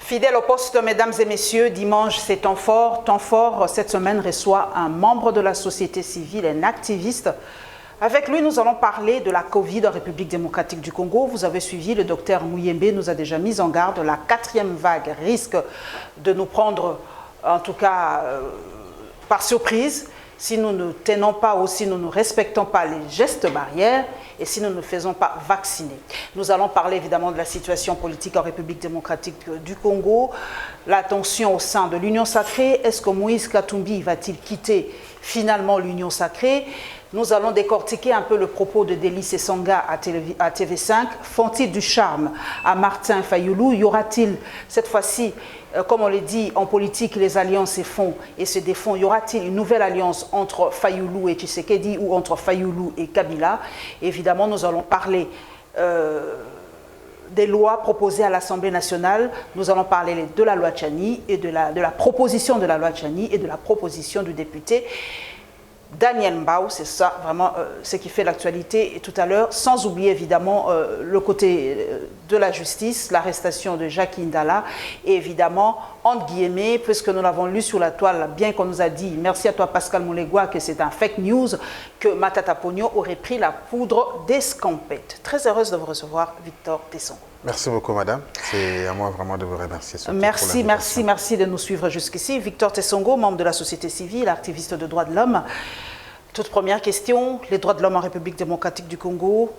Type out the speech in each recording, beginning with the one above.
Fidèle au poste, mesdames et messieurs, dimanche c'est temps fort. Temps fort, cette semaine reçoit un membre de la société civile, un activiste. Avec lui, nous allons parler de la Covid en République démocratique du Congo. Vous avez suivi, le docteur Muyembe nous a déjà mis en garde. La 4e vague risque de nous prendre, en tout cas, par surprise, si nous ne tenons pas ou si nous ne respectons pas les gestes barrières et si nous ne faisons pas vacciner. Nous allons parler évidemment de la situation politique en République démocratique du Congo, la tension au sein de l'Union sacrée. Est-ce que Moïse Katumbi va-t-il quitter finalement l'Union sacrée? Nous allons décortiquer un peu le propos de Délice Essanga à TV5. Font-ils du charme à Martin Fayoulou? Y aura-t-il cette fois-ci, comme on le dit en politique, les alliances se font et se défont, y aura-t-il une nouvelle alliance entre Fayoulou et Tshisekedi ou entre Fayoulou et Kabila? Évidemment, nous allons parler des lois proposées à l'Assemblée nationale. Nous allons parler de la loi Tchani et de la proposition de la loi Tchani et de la proposition du député Daniel Mbao. C'est ça vraiment ce qui fait l'actualité tout à l'heure, sans oublier évidemment le côté de la justice, l'arrestation de Jacques Indala, et évidemment, entre guillemets, puisque nous l'avons lu sur la toile, bien qu'on nous a dit, merci à toi Pascal Moulegua, que c'est un fake news, que Matata Pogno aurait pris la poudre d'escampette. Très heureuse de vous recevoir, Victor Tesson. Merci beaucoup, madame. C'est à moi vraiment de vous remercier. Merci de nous suivre jusqu'ici. Victor Tessongo, membre de la société civile, activiste de droits de l'homme. Toute première question, les droits de l'homme en République démocratique du Congo,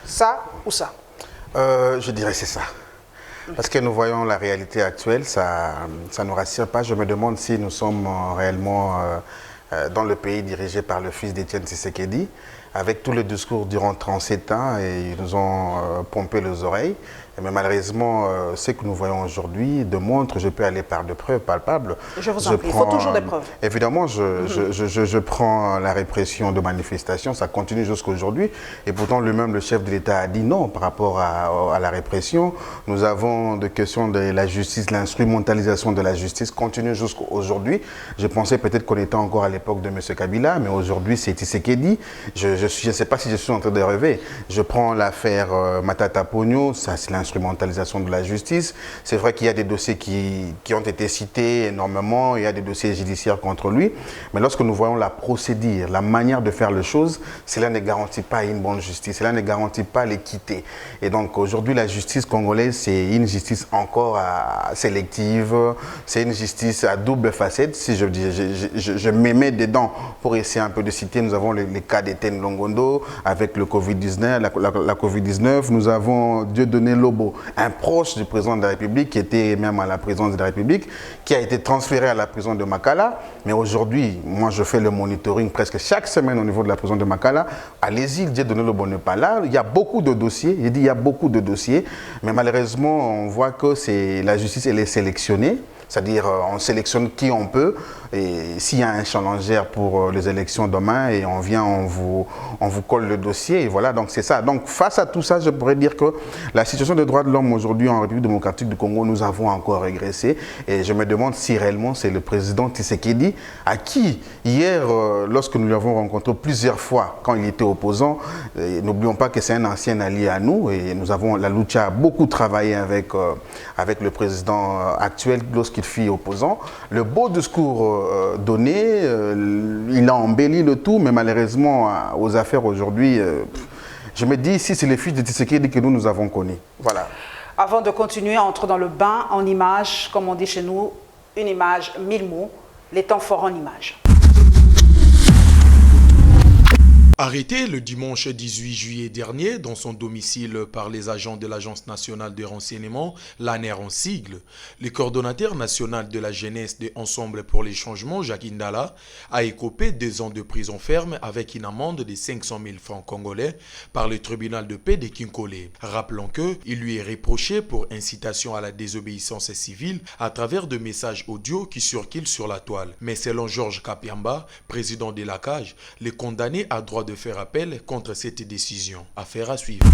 ça ou ça? Je dirais c'est ça. Parce que nous voyons la réalité actuelle, ça ne nous rassure pas. Je me demande si nous sommes réellement dans le pays dirigé par le fils d'Étienne Tshisekedi, avec tout le discours durant 37 ans, et ils nous ont pompé les oreilles. Mais malheureusement, ce que nous voyons aujourd'hui démontre, je peux aller par des preuves palpables. Je vous en prie, il faut toujours des preuves. Évidemment, je prends la répression de manifestations, ça continue jusqu'à aujourd'hui. Et pourtant, lui-même, le chef de l'État a dit non par rapport à la répression. Nous avons des questions de la justice, l'instrumentalisation de la justice continue jusqu'à aujourd'hui. Je pensais peut-être qu'on était encore à l'époque de M. Kabila, mais aujourd'hui, c'est Tshisekedi. Je ne sais pas si je suis en train de rêver. Je prends l'affaire Matata Pogno, ça c'est l'instrumentalisation de la justice. C'est vrai qu'il y a des dossiers qui ont été cités énormément, il y a des dossiers judiciaires contre lui, mais lorsque nous voyons la procédure, la manière de faire les choses, cela ne garantit pas une bonne justice, cela ne garantit pas l'équité. Et donc aujourd'hui, la justice congolaise, c'est une justice encore sélective, c'est une justice à double facette. Si je me mets dedans pour essayer un peu de citer, nous avons les cas d'Étienne Longondo avec le Covid-19, la Covid-19, nous avons Dieudonné Lobo, un proche du président de la République qui était même à la présidence de la République, qui a été transféré à la prison de Makala. Mais aujourd'hui, moi je fais le monitoring presque chaque semaine au niveau de la prison de Makala. Allez-y, Dieudonné Lobo n'est pas là. Il y a beaucoup de dossiers, il y a beaucoup de dossiers, mais malheureusement on voit que la justice elle est sélectionnée. C'est-à-dire, on sélectionne qui on peut, et s'il y a un challenger pour les élections demain, et on vient, on vous colle le dossier, et voilà, donc c'est ça. Donc, face à tout ça, je pourrais dire que la situation des droits de l'homme aujourd'hui en République démocratique du Congo, nous avons encore régressé, et je me demande si réellement c'est le président Tshisekedi, à qui, hier, lorsque nous l'avons rencontré plusieurs fois, quand il était opposant, n'oublions pas que c'est un ancien allié à nous, et nous avons, la Lucha a beaucoup travaillé avec le président actuel lorsqu'il fut opposant. Le beau discours donné, il a embelli le tout, mais malheureusement, aux affaires aujourd'hui, je me dis, si c'est les fils de Tshisekedi que nous avons connus. Voilà. Avant de continuer, entre dans le bain en images, comme on dit chez nous, une image, 1000 mots, les temps forts en images. Arrêté le dimanche 18 juillet dernier dans son domicile par les agents de l'Agence nationale de renseignement, l'ANER en sigle, le coordonnateur national de la jeunesse de Ensemble pour les changements, Jacques Indala, a écopé 2 ans de prison ferme avec une amende de 500 000 francs congolais par le tribunal de paix de Kinkole. Rappelons qu'il lui est reproché pour incitation à la désobéissance civile à travers de messages audio qui circulent sur la toile. Mais selon Georges Kapiamba, président de la CAJ, le condamné a droit de faire appel contre cette décision. Affaire à suivre.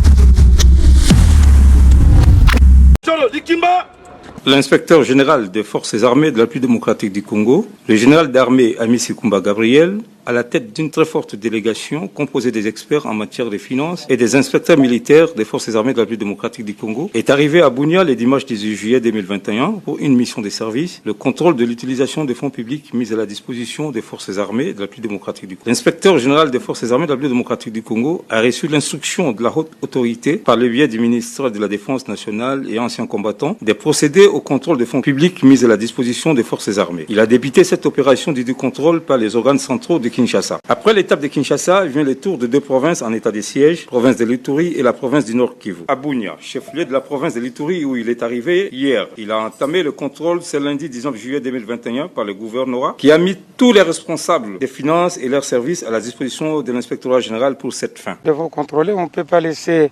L'inspecteur général des forces armées de la République démocratique du Congo, le général d'armée Amici Kumba Gabriel, à la tête d'une très forte délégation composée des experts en matière de finances et des inspecteurs militaires des forces armées de la République démocratique du Congo, est arrivé à Bunia le dimanche 18 juillet 2021 pour une mission de service, le contrôle de l'utilisation des fonds publics mis à la disposition des forces armées de la République démocratique du Congo. L'inspecteur général des forces armées de la République démocratique du Congo a reçu l'instruction de la haute autorité par le biais du ministre de la Défense nationale et anciens combattants de procéder au contrôle des fonds publics mis à la disposition des forces armées. Il a débuté cette opération du contrôle par les organes centraux de Kinshasa. Après l'étape de Kinshasa, vient le tour de deux provinces en état de siège, province de l'Ituri et la province du Nord Kivu. À Bunia, chef-lieu de la province de l'Ituri où il est arrivé hier, il a entamé le contrôle ce lundi 19 juillet 2021 par le gouvernorat qui a mis tous les responsables des finances et leurs services à la disposition de l'inspectorat général pour cette fin. Devant contrôler, on ne peut pas laisser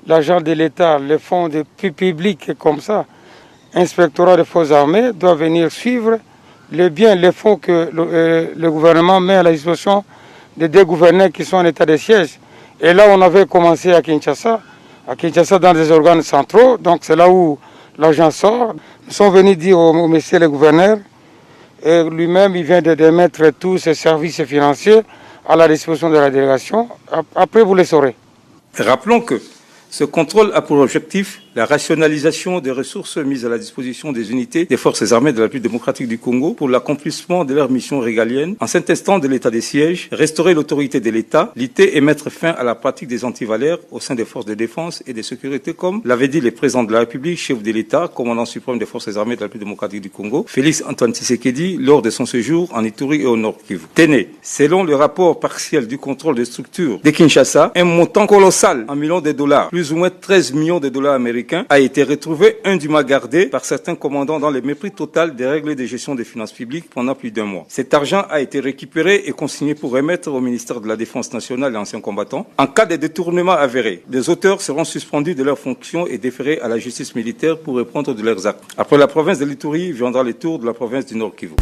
l'argent de l'État, les fonds publics comme ça. L'inspectorat des forces armées doit venir suivre les biens, les fonds que le gouvernement met à la disposition des deux gouverneurs qui sont en état de siège. Et là, on avait commencé à Kinshasa dans des organes centraux, donc c'est là où l'argent sort. Nous sommes venus dire au monsieur le gouverneur, et lui-même, il vient de mettre tous ses services financiers à la disposition de la délégation. Après, vous les saurez. Rappelons que ce contrôle a pour objectif la rationalisation des ressources mises à la disposition des unités des forces armées de la République démocratique du Congo pour l'accomplissement de leurs missions régaliennes en s'intestant de l'état des sièges, restaurer l'autorité de l'État, lutter et mettre fin à la pratique des antivaleurs au sein des forces de défense et de sécurité, comme l'avait dit le président de la République, chef de l'État, commandant suprême des forces armées de la République démocratique du Congo, Félix Antoine Tshisekedi, lors de son séjour en Ituri et au Nord Kivu. Tenez, selon le rapport partiel du contrôle des structures de Kinshasa, un montant colossal en millions de dollars, plus ou moins 13 millions de dollars américains, a été retrouvé indûment gardé par certains commandants dans le mépris total des règles de gestion des finances publiques pendant plus d'un mois. Cet argent a été récupéré et consigné pour remettre au ministère de la Défense nationale et anciens combattants. En cas de détournement avéré, les auteurs seront suspendus de leurs fonctions et déférés à la justice militaire pour répondre de leurs actes. Après la province de l'Ituri, viendra le tour de la province du Nord Kivu.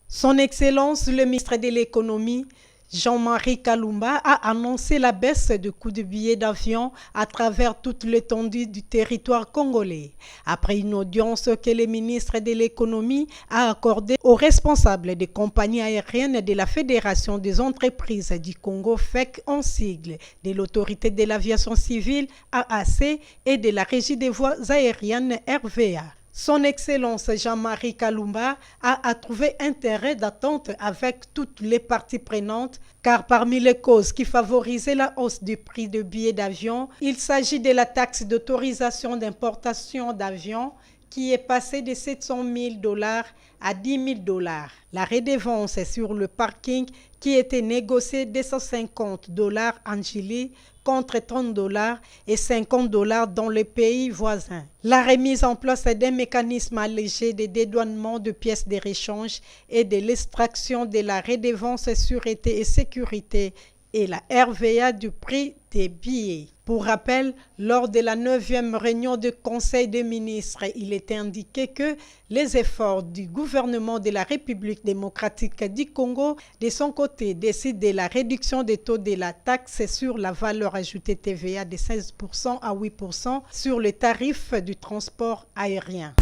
Son Excellence, le ministre de l'Économie, Jean-Marie Kalumba, a annoncé la baisse du coût de billets d'avion à travers toute l'étendue du territoire congolais. Après une audience que le ministre de l'Économie a accordée aux responsables des compagnies aériennes de la Fédération des entreprises du Congo, FEC en sigle, de l'autorité de l'aviation civile AAC et de la régie des voies aériennes RVA. Son Excellence Jean-Marie Kalumba a trouvé intérêt d'attente avec toutes les parties prenantes, car parmi les causes qui favorisaient la hausse du prix de billets d'avion, il s'agit de la taxe d'autorisation d'importation d'avions qui est passée de 700 000 $ à 10 000 $. La redevance sur le parking qui était négociée de 250 $ en Chili contre 30 $ et 50 $ dans les pays voisins. La remise en place d'un mécanisme allégé de dédouanement de pièces de rechange et de l'extraction de la redevance sûreté et sécurité et la RVA du prix des billets. Pour rappel, lors de la 9e réunion du Conseil des ministres, il était indiqué que les efforts du gouvernement de la République démocratique du Congo, de son côté, décident de la réduction des taux de la taxe sur la valeur ajoutée TVA de 16% à 8% sur les tarifs du transport aérien.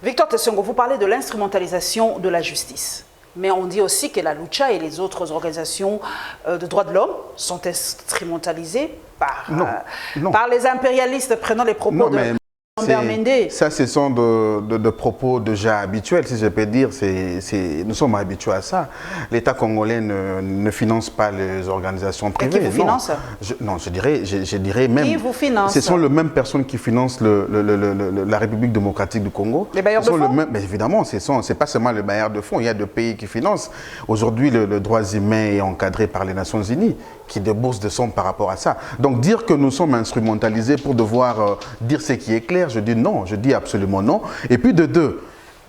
Victor Tessongo, vous parlez de l'instrumentalisation de la justice. Mais on dit aussi que la Lucha et les autres organisations de droits de l'homme sont instrumentalisées par les impérialistes prenant les propos de Lambert Mende. Ça, ce sont de propos déjà habituels, si je peux dire. Nous sommes habitués à ça. L'État congolais ne finance pas les organisations privées. Et qui vous finance? Non, je dirais même... Qui vous finance? Ce sont les mêmes personnes qui financent la République démocratique du Congo. Les bailleurs de fonds? Mais évidemment, ce n'est pas seulement les bailleurs de fonds. Il y a des pays qui financent. Aujourd'hui, le droit humain est encadré par les Nations Unies, qui déboursent des sommes par rapport à ça. Donc dire que nous sommes instrumentalisés pour devoir dire ce qui est clair, je dis non, je dis absolument non. Et puis de deux,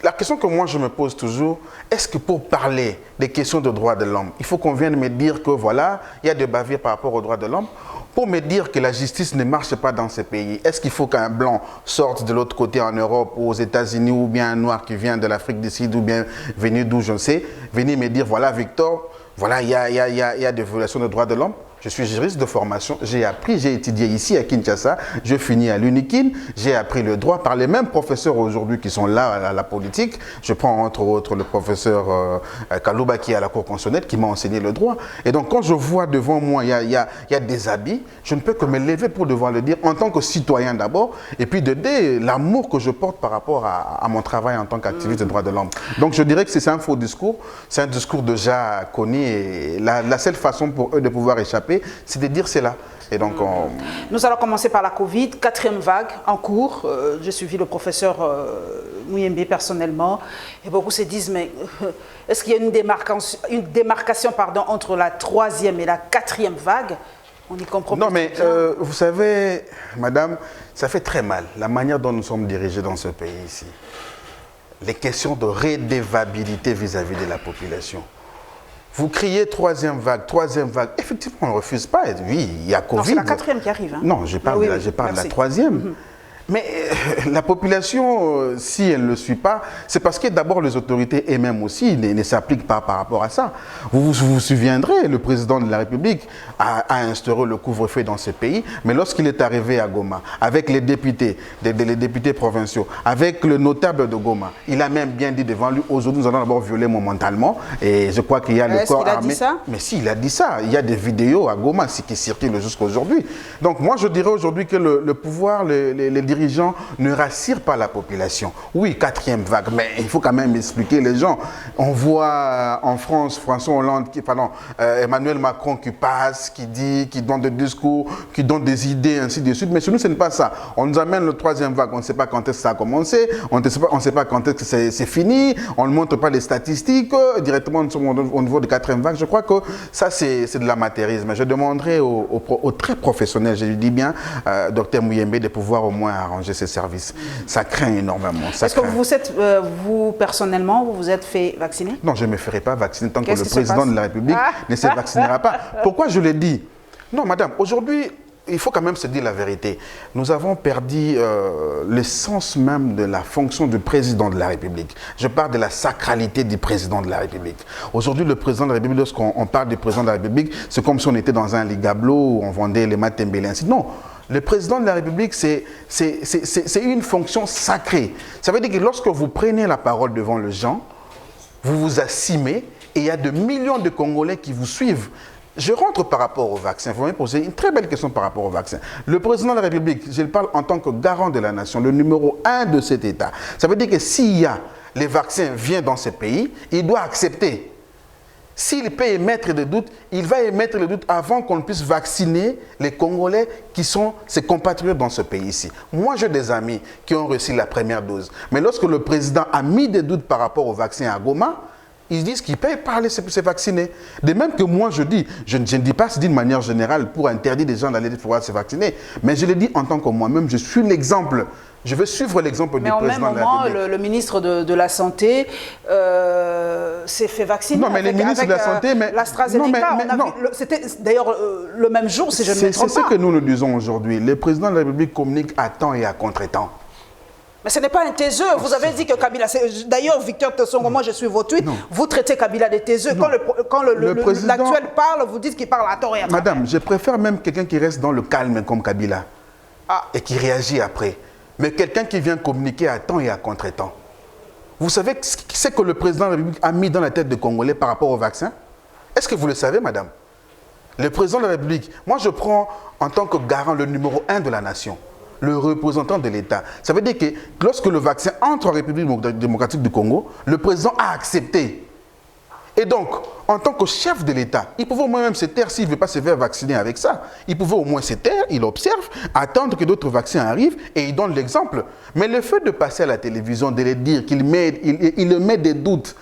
la question que moi je me pose toujours, est-ce que pour parler des questions de droits de l'homme, il faut qu'on vienne me dire que voilà, il y a des bavures par rapport aux droits de l'homme? Pour me dire que la justice ne marche pas dans ces pays, est-ce qu'il faut qu'un blanc sorte de l'autre côté en Europe ou aux États-Unis, ou bien un noir qui vient de l'Afrique du Sud, ou bien venu d'où je ne sais, venir me dire voilà Victor, voilà, il y a des violations de droits de l'homme? Je suis juriste de formation, j'ai appris, j'ai étudié ici à Kinshasa, je finis à l'UNIKIN, j'ai appris le droit par les mêmes professeurs aujourd'hui qui sont là à la politique. Je prends entre autres le professeur Kalouba qui est à la Cour constitutionnelle qui m'a enseigné le droit. Et donc quand je vois devant moi, il y a des habits, je ne peux que me lever pour devoir le dire en tant que citoyen d'abord et puis de dire l'amour que je porte par rapport à mon travail en tant qu'activiste des droits de l'homme. Donc je dirais que c'est un faux discours, c'est un discours déjà connu et la seule façon pour eux de pouvoir échapper, c'est de dire cela. Et donc, Nous allons commencer par la Covid, 4e vague en cours. J'ai suivi le professeur Mouyembe personnellement. Et beaucoup se disent, mais est-ce qu'il y a une démarcation entre la 3e et la 4e vague? On y comprend pas. Non, mais vous savez, madame, ça fait très mal la manière dont nous sommes dirigés dans ce pays ici. Les questions de redevabilité vis-à-vis de la population. Vous criez 3e vague, 3e vague. Effectivement, on ne refuse pas. Oui, il y a Covid. Non, c'est la 4e qui arrive. Hein. Non, je parle de la 3e. Mais la population, si elle ne le suit pas, c'est parce que d'abord les autorités elles-mêmes aussi ne s'appliquent pas par rapport à ça. Vous vous souviendrez, le président de la République a instauré le couvre-feu dans ce pays, mais lorsqu'il est arrivé à Goma, avec les députés, les députés provinciaux, avec le notable de Goma, il a même bien dit devant lui, aujourd'hui nous allons d'abord violer momentalement, et je crois qu'il y a le corps armé. Est-ce qu'il a dit ça? Mais si, il a dit ça. Il y a des vidéos à Goma qui circulent jusqu'à aujourd'hui. Donc moi je dirais aujourd'hui que le pouvoir, les dirigeants ne rassurent pas la population. Oui, 4e vague, mais il faut quand même expliquer les gens. On voit en France, François Hollande, Emmanuel Macron qui passe, qui dit, qui donne des discours, qui donne des idées, ainsi de suite. Mais chez nous, ce n'est pas ça. On nous amène le 3e vague, on ne sait pas quand est-ce que ça a commencé, on ne sait pas quand est-ce que c'est fini, on ne montre pas les statistiques, directement nous sommes au niveau de 4e vague. Je crois que ça, c'est de l'amateurisme. Je demanderai aux très professionnels, je dis bien, Dr Mouyembe, de pouvoir au moins arranger ces services. Ça craint énormément. Est-ce que vous, personnellement, vous vous êtes fait vacciner? Non, je ne me ferai pas vacciner tant que le président de la République ne se vaccinera pas. Pourquoi je le dis? Non, madame, aujourd'hui, il faut quand même se dire la vérité. Nous avons perdu le sens même de la fonction du président de la République. Je parle de la sacralité du président de la République. Aujourd'hui, le président de la République, lorsqu'on parle du président de la République, c'est comme si on était dans un ligablo où on vendait les matembélés, ainsi. Non. Le président de la République, c'est une fonction sacrée. Ça veut dire que lorsque vous prenez la parole devant les gens, vous vous assumez et il y a de millions de Congolais qui vous suivent. Je rentre par rapport au vaccin. Vous m'avez posé une très belle question par rapport au vaccin. Le président de la République, je le parle en tant que garant de la nation, le numéro 1 de cet État. Ça veut dire que s'il y a les vaccins viennent dans ce pays, il doit accepter. S'il peut émettre des doutes, il va émettre les doutes avant qu'on puisse vacciner les Congolais qui sont ses compatriotes dans ce pays-ci. Moi, j'ai des amis qui ont reçu la première dose. Mais lorsque le président a mis des doutes par rapport au vaccin à Goma, ils disent qu'ils peuvent pas aller se vacciner. De même que moi, je ne dis pas d'une manière générale pour interdire les gens d'aller pouvoir se vacciner, mais je le dis en tant que moi-même, je suis l'exemple. Je veux suivre l'exemple du président de la République. Mais en même moment, le ministre de la Santé s'est fait vacciner. Non, mais le ministre de la Santé... l'AstraZeneca, c'était d'ailleurs le même jour, si je ne me trompe pas. C'est ce que nous nous disons aujourd'hui. Le président de la République communique à temps et à contre-temps. Mais ce n'est pas un taiseux. Vous avez dit que Kabila... D'ailleurs, Victor Tessongo, moi je suis votre tweet, vous traitez Kabila de taiseux. Quand l'actuel parle, vous dites qu'il parle à tort et à travers. Madame, je préfère même quelqu'un qui reste dans le calme comme Kabila et qui réagit après. Mais quelqu'un qui vient communiquer à temps et à contre-temps. Vous savez ce que le président de la République a mis dans la tête des Congolais par rapport au vaccin? Est-ce que vous le savez, madame? Le président de la République, moi je prends en tant que garant le numéro 1 de la nation, le représentant de l'État. Ça veut dire que lorsque le vaccin entre en République démocratique du Congo, le président a accepté. Et donc, en tant que chef de l'État, il pouvait au moins même se taire s'il ne veut pas se faire vacciner avec ça. Il pouvait au moins se taire, il observe, attendre que d'autres vaccins arrivent et il donne l'exemple. Mais le fait de passer à la télévision, de le dire qu'il met des doutes.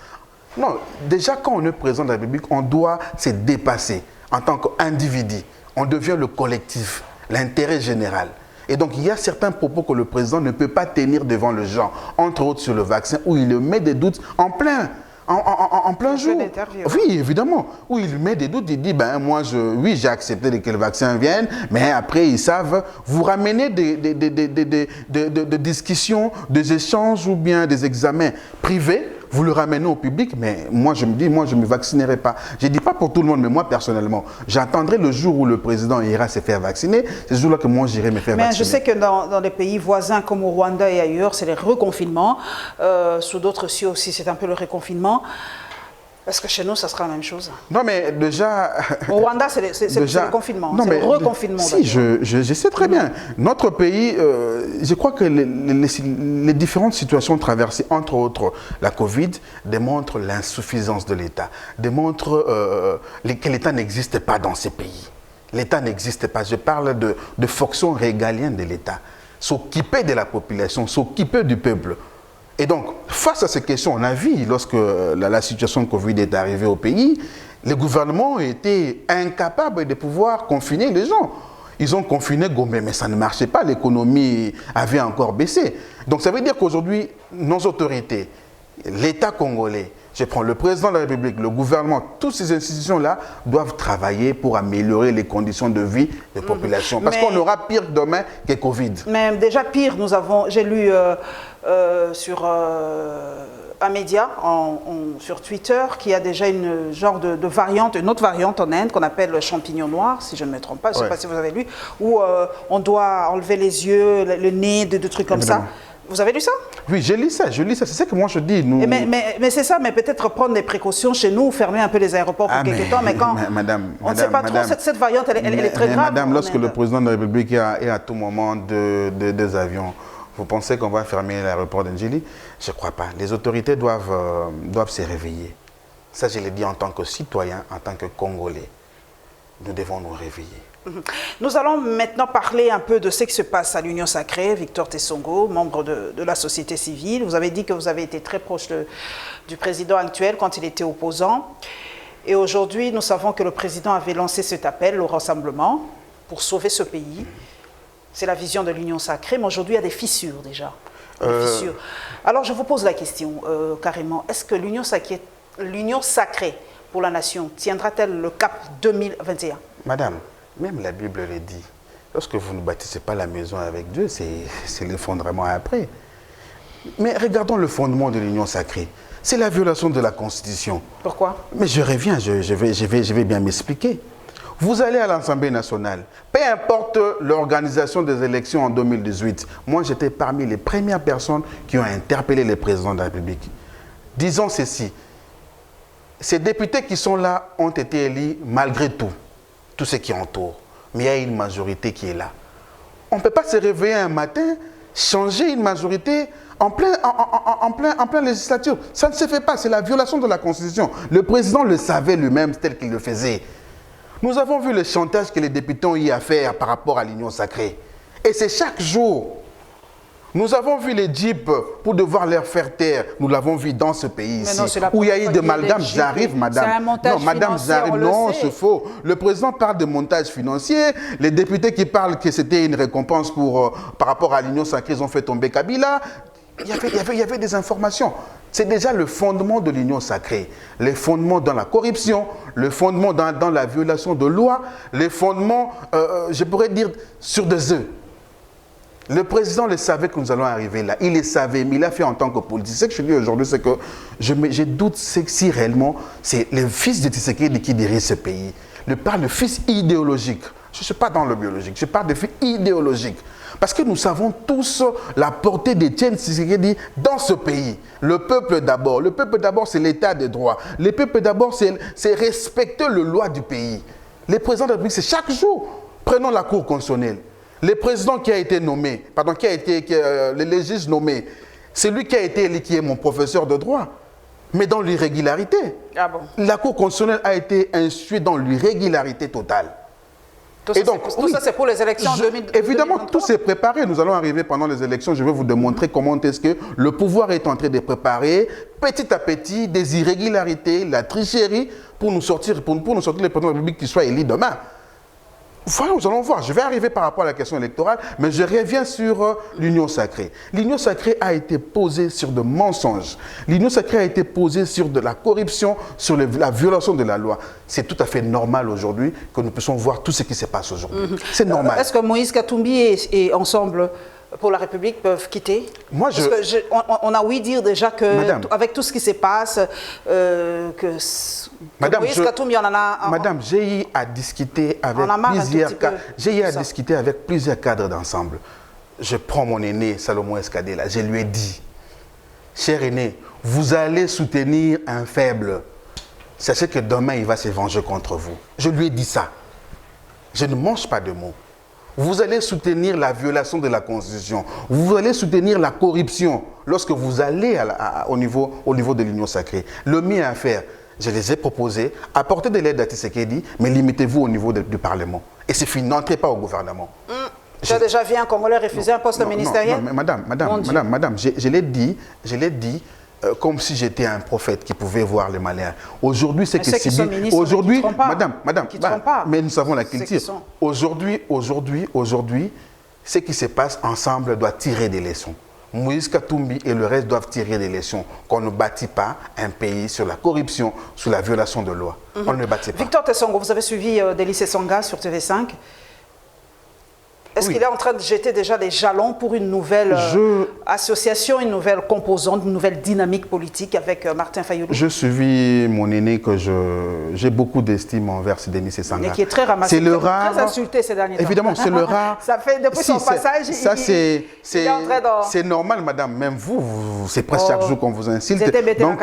Non, déjà quand on est président de la République, on doit se dépasser en tant qu'individu. On devient le collectif, l'intérêt général. Et donc, il y a certains propos que le président ne peut pas tenir devant les gens, entre autres sur le vaccin, où il met des doutes en plein jour. Oui, évidemment. Où il met des doutes, il dit, ben moi, oui, j'ai accepté que le vaccin vienne, mais après, ils savent vous ramener des discussions, des échanges ou bien des examens privés vous le ramenez au public, mais moi je me dis, moi je ne me vaccinerai pas. Je ne dis pas pour tout le monde, mais moi personnellement, j'attendrai le jour où le président ira se faire vacciner. C'est ce jour-là que moi j'irai me faire vacciner. Mais je sais que dans les pays voisins comme au Rwanda et ailleurs, c'est les reconfinements. Sous d'autres cieux aussi, c'est un peu le reconfinement. Est-ce que chez nous, ça sera la même chose? Non, mais déjà... Au Rwanda, c'est le confinement, c'est le reconfinement. Si, je sais très bien. Notre pays, je crois que les différentes situations traversées, entre autres la Covid, démontrent l'insuffisance de l'État, démontrent que l'État n'existe pas dans ces pays. L'État n'existe pas. Je parle de fonctions régaliennes de l'État. S'occuper de la population, s'occuper du peuple. Et donc, face à ces questions, on a vu, lorsque la situation de Covid est arrivée au pays, les gouvernements étaient incapables de pouvoir confiner les gens. Ils ont confiné Gombe, mais ça ne marchait pas, l'économie avait encore baissé. Donc ça veut dire qu'aujourd'hui, nos autorités, l'État congolais, je prends le président de la République, le gouvernement, toutes ces institutions-là doivent travailler pour améliorer les conditions de vie des populations. Parce qu'on aura pire demain que Covid. Mais déjà pire, j'ai lu sur un média, sur Twitter, qu'il y a déjà une genre de variante, une autre variante en Inde qu'on appelle le champignon noir, si je ne me trompe pas, je ne sais pas si vous avez lu, où on doit enlever les yeux, le nez, des trucs comme ça. Vous avez lu ça? Oui, j'ai lu ça, c'est ça que moi je dis. Nous... Mais c'est ça, mais peut-être prendre des précautions chez nous, fermer un peu les aéroports pour quelques temps, mais quand on ne sait pas trop, cette variante, elle est très grave. Madame, lorsque le président de la République est à tout moment des avions, vous pensez qu'on va fermer l'aéroport d'Ndjili? Je ne crois pas. Les autorités doivent se réveiller. Ça, je l'ai dit en tant que citoyen, en tant que Congolais. Nous devons nous réveiller. Nous allons maintenant parler un peu de ce qui se passe à l'Union Sacrée. Victor Tessongo, membre de la société civile. Vous avez dit que vous avez été très proche du président actuel quand il était opposant. Et aujourd'hui, nous savons que le président avait lancé cet appel au rassemblement pour sauver ce pays. C'est la vision de l'Union Sacrée, mais aujourd'hui, il y a des fissures déjà. Des fissures. Alors, je vous pose la question, carrément. Est-ce que l'Union Sacrée pour la nation tiendra-t-elle le cap 2021? Madame, même la Bible le dit. Lorsque vous ne bâtissez pas la maison avec Dieu, c'est l'effondrement après. Mais regardons le fondement de l'Union Sacrée. C'est la violation de la Constitution. Pourquoi? Mais je reviens, je vais bien m'expliquer. Vous allez à l'Assemblée nationale, peu importe l'organisation des élections en 2018. Moi, j'étais parmi les premières personnes qui ont interpellé le président de la République. Disons ceci, ces députés qui sont là ont été élus malgré tout ce qui entoure. Mais il y a une majorité qui est là. On ne peut pas se réveiller un matin, changer une majorité en plein législature. Ça ne se fait pas, c'est la violation de la Constitution. Le président le savait lui-même tel qu'il le faisait. Nous avons vu le chantage que les députés ont eu à faire par rapport à l'Union Sacrée. Et c'est chaque jour. Nous avons vu les jeeps pour devoir leur faire taire. Nous l'avons vu dans ce pays ici. Où il y a eu de Madame Zarif, madame. C'est un montage non, Madame Zarif, non, c'est faux. Le président parle de montage financier. Les députés qui parlent que c'était une récompense par rapport à l'Union Sacrée, ils ont fait tomber Kabila. Il y avait des informations. C'est déjà le fondement de l'Union Sacrée. Les fondements dans la corruption, le fondement dans la violation de lois, les fondements, je pourrais dire, sur des œufs. Le président le savait que nous allons arriver là. Il le savait, mais il a fait en tant que politicien. Ce que je dis aujourd'hui, c'est que je doute si réellement c'est le fils de Tshisekedi qui dirige ce pays. Je parle de fils idéologique. Je ne suis pas dans le biologique, je parle de fils idéologique. Parce que nous savons tous la portée d'Étienne Tshisekedi dans ce pays. Le peuple d'abord. Le peuple d'abord, c'est l'état de droit. Le peuple d'abord, c'est respecter les lois du pays. Les présidents de la République, c'est chaque jour. Prenons la Cour constitutionnelle. Le président qui a été nommé, le légiste nommé, c'est lui qui a été élu, qui est mon professeur de droit. Mais dans l'irrégularité. Ah bon? La Cour constitutionnelle a été instruite dans l'irrégularité totale. Tout ça, c'est pour les élections en 2023. Évidemment, tout s'est préparé. Nous allons arriver pendant les élections. Je vais vous démontrer comment est-ce que le pouvoir est en train de préparer petit à petit des irrégularités, la tricherie pour nous sortir, le président de la République qui soit élu demain. Voilà, nous allons voir. Je vais arriver par rapport à la question électorale, mais je reviens sur l'Union Sacrée. L'Union Sacrée a été posée sur de mensonges. L'Union Sacrée a été posée sur de la corruption, sur la violation de la loi. C'est tout à fait normal aujourd'hui que nous puissions voir tout ce qui se passe aujourd'hui. C'est normal. Est-ce que Moïse Katumbi et Ensemble pour la République peuvent quitter? Moi, Parce que on a ouï dire déjà que, avec tout ce qui se passe, que Madame, Moïse Katumbi, on en a... Madame, j'ai eu à discuter avec plusieurs cadres d'ensemble. Je prends mon aîné, Salomon Escadé, là, je lui ai dit, cher aîné, vous allez soutenir un faible. Sachez que demain, il va se venger contre vous. Je lui ai dit ça. Je ne mange pas de mots. Vous allez soutenir la violation de la Constitution. Vous allez soutenir la corruption lorsque vous allez au niveau de l'Union sacrée. Le mien à faire, je les ai proposés, apportez de l'aide à Tshisekedi, mais limitez-vous au niveau du Parlement. Et c'est fini, n'entrez pas au gouvernement. Tu as déjà vu un Congolais refuser un poste ministériel? Non, madame, je l'ai dit, comme si j'étais un prophète qui pouvait voir les malheurs. Aujourd'hui, c'est que c'est aujourd'hui, madame, mais nous savons la culture. Aujourd'hui, ce qui se passe ensemble doit tirer des leçons. Moïse Katumbi et le reste doivent tirer des leçons. Qu'on ne bâtit pas un pays sur la corruption, sur la violation de loi. On ne bâtit pas. Victor Tessongo, vous avez suivi Délice Sanga sur TV5. Est-ce qu'il est en train de jeter déjà des jalons pour une nouvelle association, une nouvelle composante, une nouvelle dynamique politique avec Martin Fayulu? Je suivis mon aîné que j'ai beaucoup d'estime envers Denis Sanga. Et qui est très ramassé, c'est le rare, très insulté ces derniers temps. Évidemment, c'est le rare. Ça fait depuis son passage. Ça, c'est normal, madame. Même vous c'est presque chaque jour qu'on vous insulte. Donc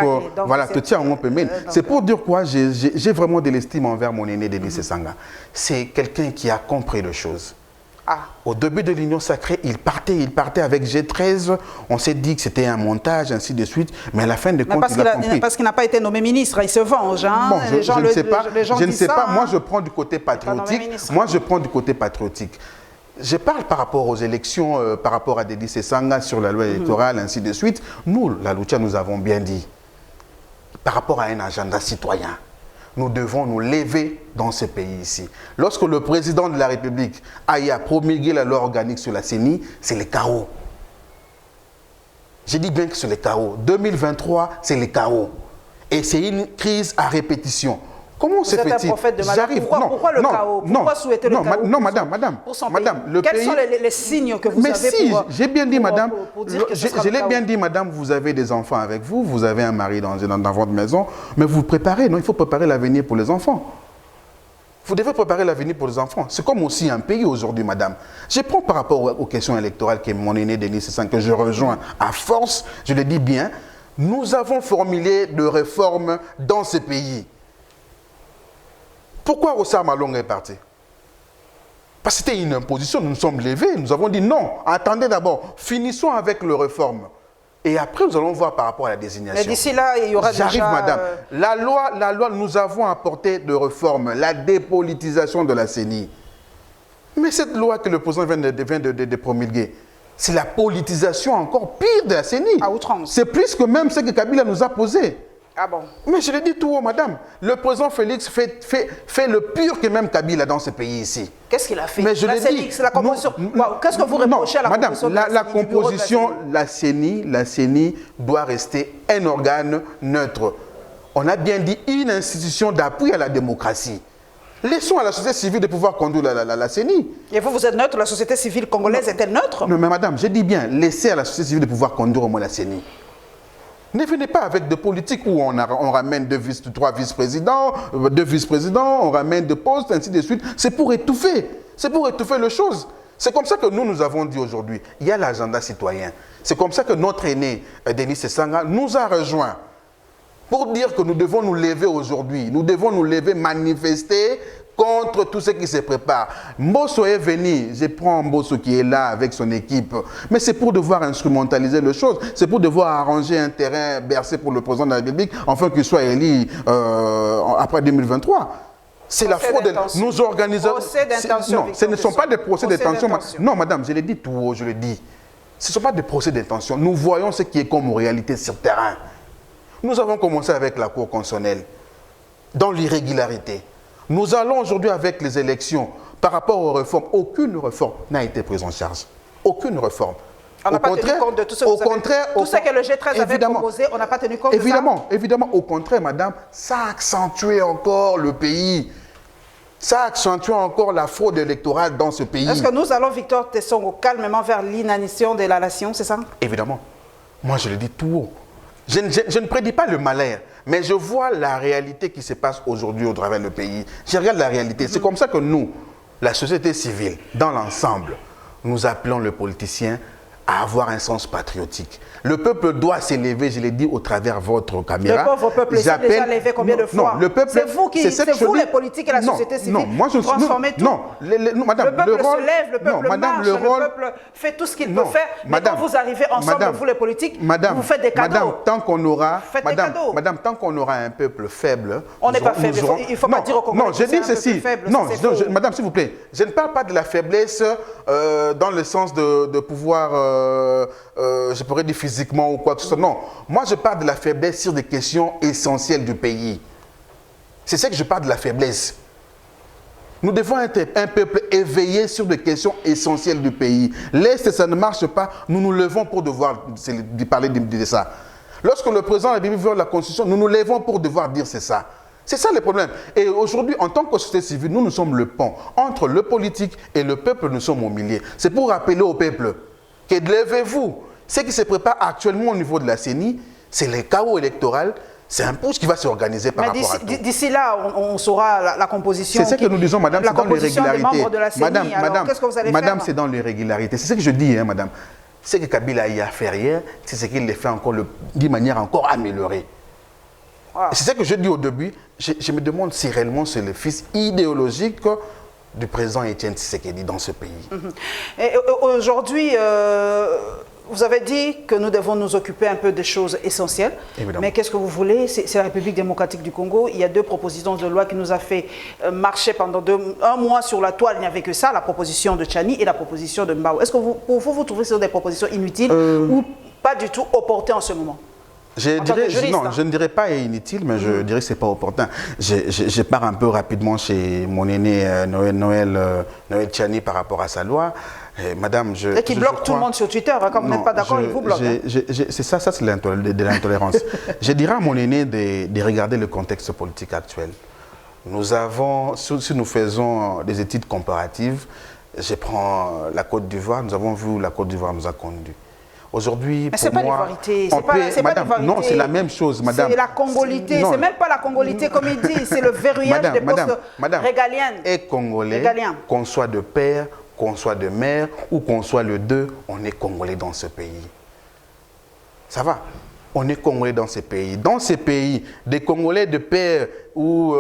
voilà, te tiens, on peut mettre. C'est pour dire quoi, j'ai vraiment de l'estime envers mon aîné Denis Sanga. C'est quelqu'un qui a compris les choses. Au début de l'Union sacrée, il partait avec G13. On s'est dit que c'était un montage, ainsi de suite. Mais à la fin de compte, il a compris. Parce qu'il n'a pas été nommé ministre, il se venge. Hein? Bon, je ne sais pas. Je ne sais pas. Moi, je prends du côté patriotique. Je parle par rapport aux élections, par rapport à Dédis Sanga sur la loi électorale, ainsi de suite. Nous, la Lucha, nous avons bien dit, par rapport à un agenda citoyen, nous devons nous lever dans ce pays ici. Lorsque le président de la République a promulgué la loi organique sur la CENI, c'est le chaos. Je dis bien que c'est le chaos. 2023, c'est le chaos. Et c'est une crise à répétition. Comment se fait-il? Vous êtes un prophète de malheur. Pourquoi le chaos? Pourquoi souhaiter le chaos? Non, madame. Quels sont les signes que vous avez? Mais si, j'ai bien dit, madame. Je l'ai bien dit, madame, vous avez des enfants avec vous, vous avez un mari dans votre maison, mais vous préparez, non? Il faut préparer l'avenir pour les enfants. Vous devez préparer l'avenir pour les enfants. C'est comme aussi un pays aujourd'hui, madame. Je prends par rapport aux questions électorales que mon aîné Denis Sanga, que je rejoins à force, je le dis bien, nous avons formulé de réformes dans ce pays. Pourquoi Ossar Malonga est parti? Parce que c'était une imposition, nous nous sommes levés, nous avons dit non, attendez d'abord, finissons avec les réformes. Et après, nous allons voir par rapport à la désignation. Mais d'ici là, il y aura déjà... J'arrive, madame. La loi, nous avons apporté de réformes, la dépolitisation de la CENI. Mais cette loi que le président vient de promulguer, c'est la politisation encore pire de la CENI. À outrance. C'est plus que même ce que Kabila nous a posé. Ah bon? Mais je le dis tout haut, madame. Le président Félix fait le pur que même Kabila dans ce pays ici. Qu'est-ce qu'il a fait? Mais je le dis. C'est la composition. Qu'est-ce que vous reprochez à la composition? Madame, la composition, la CENI doit rester un organe neutre. On a bien dit une institution d'appui à la démocratie. Laissons à la société civile de pouvoir conduire la CENI. Et vous êtes neutre? La société civile congolaise est-elle neutre? Non, mais madame, je dis bien, laissez à la société civile de pouvoir conduire au moins la CENI. Ne venez pas avec des politiques où on ramène 3 vice-présidents, 2 vice-présidents, on ramène des postes, ainsi de suite. C'est pour étouffer. C'est pour étouffer les choses. C'est comme ça que nous avons dit aujourd'hui. Il y a l'agenda citoyen. C'est comme ça que notre aîné, Denis Sanga, nous a rejoints. Pour dire que nous devons nous lever aujourd'hui. Nous devons nous lever, manifester contre tout ce qui se prépare. Mbosso est venu, je prends Mbosso qui est là avec son équipe, mais c'est pour devoir instrumentaliser les choses, c'est pour devoir arranger un terrain bercé pour le président de la République, afin qu'il soit élu après 2023. C'est la fraude. Nous organisons... Non, ce ne sont pas des procès d'intention. Non, madame, je l'ai dit tout haut, je le dis. Ce ne sont pas des procès d'intention. Nous voyons ce qui est comme réalité sur le terrain. Nous avons commencé avec la Cour constitutionnelle, dans l'irrégularité. Nous allons aujourd'hui avec les élections. Par rapport aux réformes, aucune réforme n'a été prise en charge. Aucune réforme. On n'a pas tenu compte de tout ce que tout ce que le G13 avait proposé, on n'a pas tenu compte de ça. Évidemment, au contraire, madame, ça a accentué encore le pays. Ça accentue encore la fraude électorale dans ce pays. Est-ce que nous allons, Victor Tessongo, calmement vers l'inanition de la nation, c'est ça? Évidemment. Moi, je le dis tout haut. Je ne prédis pas le malheur, mais je vois la réalité qui se passe aujourd'hui au travers du pays. Je regarde la réalité. C'est comme ça que nous, la société civile, dans l'ensemble, nous appelons le politicien à avoir un sens patriotique. Le peuple doit s'élever, je l'ai dit au travers de votre caméra. Le pauvre peuple s'est déjà levé combien de fois? Non, le peuple... C'est vous les politiques et la société civile. Non, moi je transformez tout. Non, madame, le peuple se lève, le peuple marche, le peuple fait tout ce qu'il peut faire. Mais quand vous arrivez ensemble, vous les politiques, vous faites des cadeaux. Madame, tant qu'on aura... Madame, tant qu'on aura un peuple faible... On n'est pas faible, il ne faut pas dire au Congolais que c'est un peuple faible. Non, madame, s'il vous plaît, je ne parle pas de la faiblesse dans le sens de pouvoir... je pourrais dire physiquement ou quoi que ce soit. Non, moi je parle de la faiblesse sur des questions essentielles du pays. C'est ça que je parle de la faiblesse. Nous devons être un peuple éveillé sur des questions essentielles du pays. L'Est, ça ne marche pas, nous nous levons pour devoir parler de ça. Lorsque le président de la République veut la Constitution, nous nous levons pour devoir dire c'est ça. C'est ça le problème. Et aujourd'hui, en tant que société civile, nous sommes le pont entre le politique et le peuple, nous sommes au milieu. C'est pour rappeler au peuple que levez-vous. Ce qui se prépare actuellement au niveau de la CENI, c'est le chaos électoral. C'est un push qui va s'organiser par rapport à tout. D'ici là, on saura la composition. C'est ce que nous disons, madame, c'est dans l'irrégularité. Madame, qu'est-ce que vous allez faire? Madame, c'est dans l'irrégularité. C'est ce que je dis, hein, madame. Ce que Kabila y a fait hier, c'est ce qu'il le fait encore d'une manière encore améliorée. Wow. C'est ce que je dis au début. Je me demande si réellement c'est le fils idéologique du président Étienne Tshisekedi dans ce pays. Aujourd'hui, vous avez dit que nous devons nous occuper un peu des choses essentielles. Évidemment. Mais qu'est-ce que vous voulez? C'est la République démocratique du Congo. Il y a 2 propositions de loi qui nous a fait marcher pendant un mois sur la toile. Il n'y avait que ça, la proposition de Tchani et la proposition de Mbao. Est-ce que pour vous trouvez que ce sont des propositions inutiles ou pas du tout opportunes en ce moment? Je ne dirais pas inutile, mais je dirais que ce n'est pas opportun. Je pars un peu rapidement chez mon aîné Noël Tchani par rapport à sa loi. Madame, et qui bloque tout le monde sur Twitter, hein, quand vous n'êtes pas d'accord, il vous bloque. C'est ça c'est de l'intolérance. Je dirais à mon aîné de regarder le contexte politique actuel. Nous avons, si nous faisons des études comparatives, je prends la Côte d'Ivoire, nous avons vu où la Côte d'Ivoire nous a conduits. Aujourd'hui, pour moi, c'est pas l'ivoirité. Non, c'est la même chose, madame. C'est la congolité. C'est même pas la congolité comme il dit. C'est le verrouillage des postes régaliennes. Et congolais, qu'on soit de père, qu'on soit de mère ou qu'on soit le deux, on est congolais dans ce pays. Ça va? On est congolais dans ce pays. Dans ces pays, des Congolais de père ou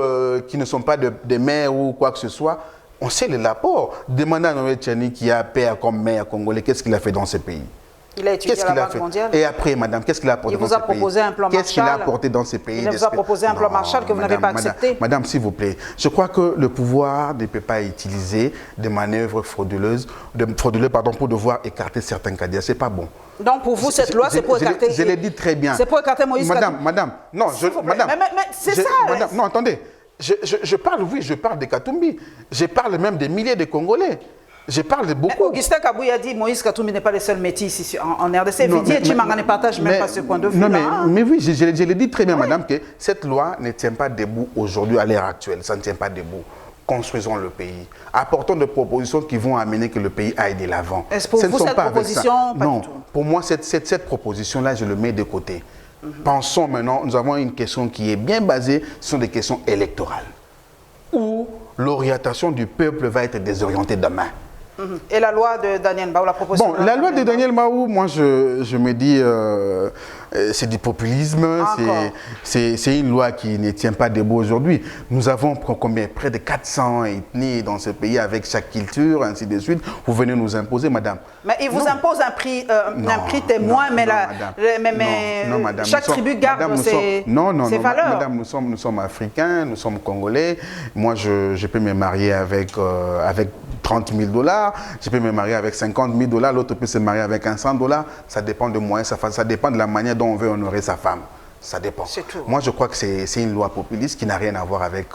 qui ne sont pas de mère ou quoi que ce soit, on sait le rapport. Demandez à Noël Tchani qui a père comme mère congolais, qu'est-ce qu'il a fait dans ce pays? Il a étudié à la Banque mondiale. Et après, madame, qu'est-ce qu'il a apporté dans ce pays? Il vous a proposé un plan Marshall. Qu'est-ce qu'il a apporté dans ces pays? Il vous a proposé un plan Marshall que vous n'avez pas accepté. Madame, s'il vous plaît, je crois que le pouvoir ne peut pas utiliser des manœuvres frauduleuses pour devoir écarter certains candidats. Ce n'est pas bon. Donc pour vous, cette loi, c'est pour écarter... Je l'ai dit très bien. C'est pour écarter Moïse Katumbi. Madame, non, madame... Mais c'est ça. Madame, non, attendez. Je parle de Katumbi. Je parle même des milliers de Congolais. Je parle beaucoup. Augustin Kabouy a dit que Moïse Katumbi n'est pas le seul métis ici en RDC. Vidi et Chimanga ne partagent même pas ce point de vue. Non, mais oui, je l'ai dit très bien, madame, que cette loi ne tient pas debout aujourd'hui, à l'heure actuelle. Ça ne tient pas debout. Construisons le pays. Apportons des propositions qui vont amener que le pays aille de l'avant. Est-ce pour vous cette proposition? Non, pour moi, cette proposition-là, je le mets de côté. Pensons maintenant, nous avons une question qui est bien basée sur des questions électorales, où l'orientation du peuple va être désorientée demain. Et la loi de Daniel Mbao, la proposition? Bon, la loi de Daniel Mbao, moi je me dis, c'est du populisme, c'est une loi qui ne tient pas debout aujourd'hui. Nous avons combien? Près de 400 ethnies dans ce pays avec chaque culture, ainsi de suite. Vous venez nous imposer, madame. Mais il vous impose un prix témoin, mais chaque tribu garde ses valeurs. Madame, nous sommes africains, nous sommes congolais. Moi, je peux me marier avec 30 000 $, je peux me marier avec 50 000 $, l'autre peut se marier avec $100. Ça dépend de moi, ça dépend de la manière dont on veut honorer sa femme. Ça dépend. Tout. Moi, je crois que c'est une loi populiste qui n'a rien à voir avec,